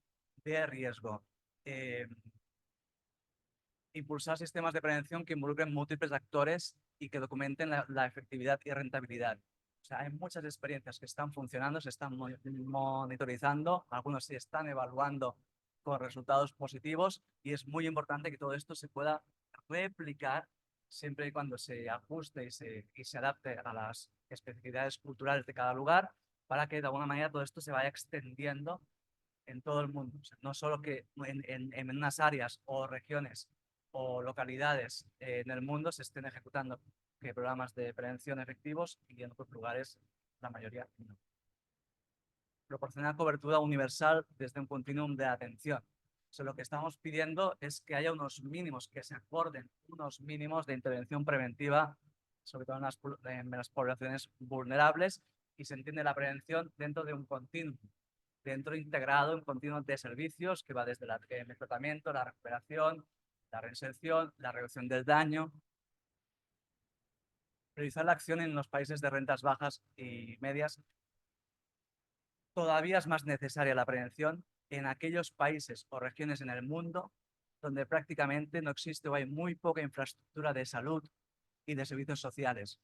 de riesgo. Impulsar sistemas de prevención que involucren múltiples actores y que documenten la efectividad y rentabilidad. O sea, hay muchas experiencias que están funcionando, se están monitorizando, algunos se están evaluando con resultados positivos, y es muy importante que todo esto se pueda replicar siempre y cuando se ajuste y se adapte a las especificidades culturales de cada lugar, para que de alguna manera todo esto se vaya extendiendo en todo el mundo. O sea, no solo que en unas áreas o regiones o localidades en el mundo se estén ejecutando programas de prevención efectivos, y en otros lugares la mayoría no. Proporcionar cobertura universal desde un continuum de atención. O sea, lo que estamos pidiendo es que haya unos mínimos, que se acorden unos mínimos de intervención preventiva, sobre todo en las poblaciones vulnerables, y se entiende la prevención dentro de un continuum, integrado, un continuum de servicios que va desde el tratamiento, la recuperación, la reinserción, la reducción del daño. Priorizar la acción en los países de rentas bajas y medias. Todavía es más necesaria la prevención en aquellos países o regiones en el mundo donde prácticamente no existe o hay muy poca infraestructura de salud y de servicios sociales.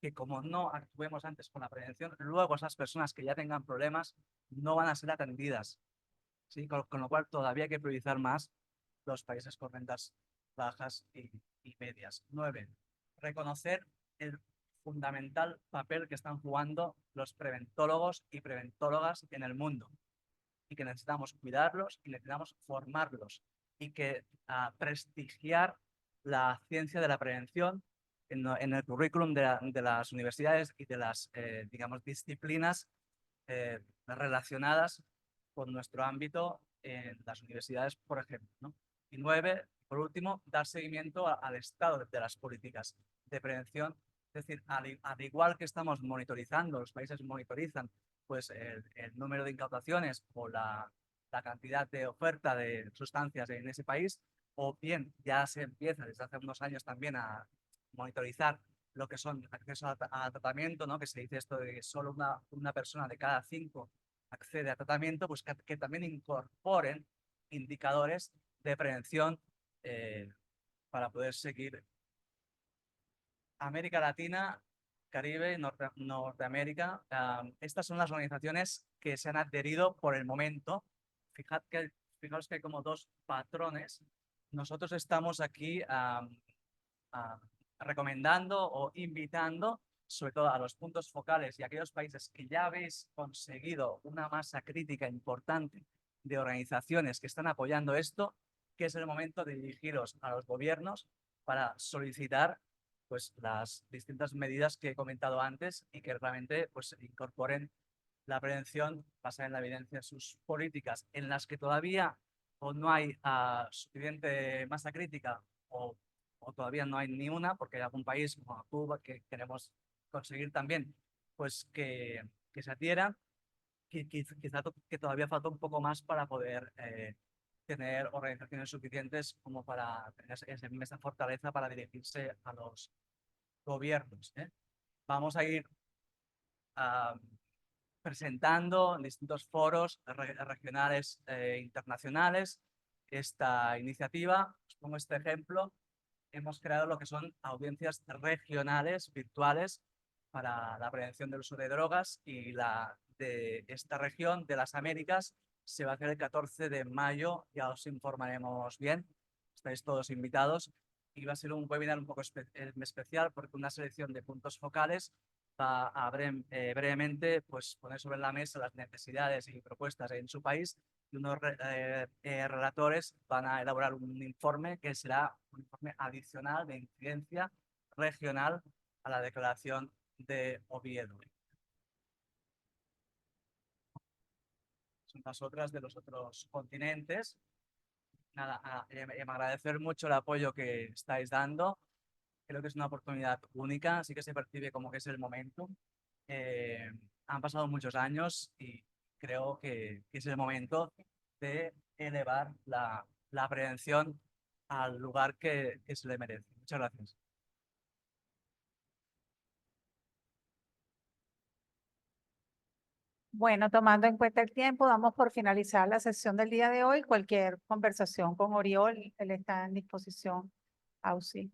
Que como no actuemos antes con la prevención, luego esas personas que ya tengan problemas no van a ser atendidas. ¿Sí? Con lo cual todavía hay que priorizar más los países con rentas bajas y medias. 9. Reconocer el fundamental papel que están jugando los preventólogos y preventólogas en el mundo, y que necesitamos cuidarlos y necesitamos formarlos, y que prestigiar la ciencia de la prevención en el currículum de las universidades y de las digamos, disciplinas relacionadas con nuestro ámbito en las universidades, por ejemplo, ¿no? Y 9, por último, dar seguimiento al estado de las políticas de prevención. Es decir, al igual que estamos monitorizando, los países monitorizan pues el número de incautaciones o la cantidad de oferta de sustancias en ese país, o bien ya se empieza desde hace unos años también a monitorizar lo que son acceso a tratamiento, ¿no? Que se dice esto de que solo una persona de cada 5 accede a tratamiento, pues que también incorporen indicadores de prevención para poder seguir. América Latina, Caribe, Norteamérica, estas son las organizaciones que se han adherido por el momento. Fijaos que hay como 2 patrones. Nosotros estamos aquí recomendando o invitando, sobre todo a los puntos focales y a aquellos países que ya habéis conseguido una masa crítica importante de organizaciones que están apoyando esto, que es el momento de dirigiros a los gobiernos para solicitar pues las distintas medidas que he comentado antes y que realmente pues incorporen la prevención basada en la evidencia en sus políticas en las que todavía o no hay suficiente masa crítica o todavía no hay ni una, porque hay algún país como Cuba que queremos conseguir también pues que se adhieran, quizá que todavía falta un poco más para poder tener organizaciones suficientes como para tener esa fortaleza para dirigirse a los gobiernos. Vamos a ir presentando en distintos foros regionales e internacionales esta iniciativa. Os pongo este ejemplo. Hemos creado lo que son audiencias regionales virtuales para la prevención del uso de drogas y la de esta región de las Américas se va a hacer el 14 de mayo, ya os informaremos bien, estáis todos invitados y va a ser un webinar un poco especial porque una selección de puntos focales va a brevemente pues, poner sobre la mesa las necesidades y propuestas en su país y unos relatores van a elaborar un informe que será un informe adicional de incidencia regional a la declaración de Oviedo. Son las otras de los otros continentes. Nada, agradecer mucho el apoyo que estáis dando. Creo que es una oportunidad única, así que se percibe como que es el momento. Han pasado muchos años y creo que es el momento de elevar la prevención al lugar que se le merece. Muchas gracias. Bueno, tomando en cuenta el tiempo, damos por finalizar la sesión del día de hoy. Cualquier conversación con Oriol, él está en disposición. Auxi.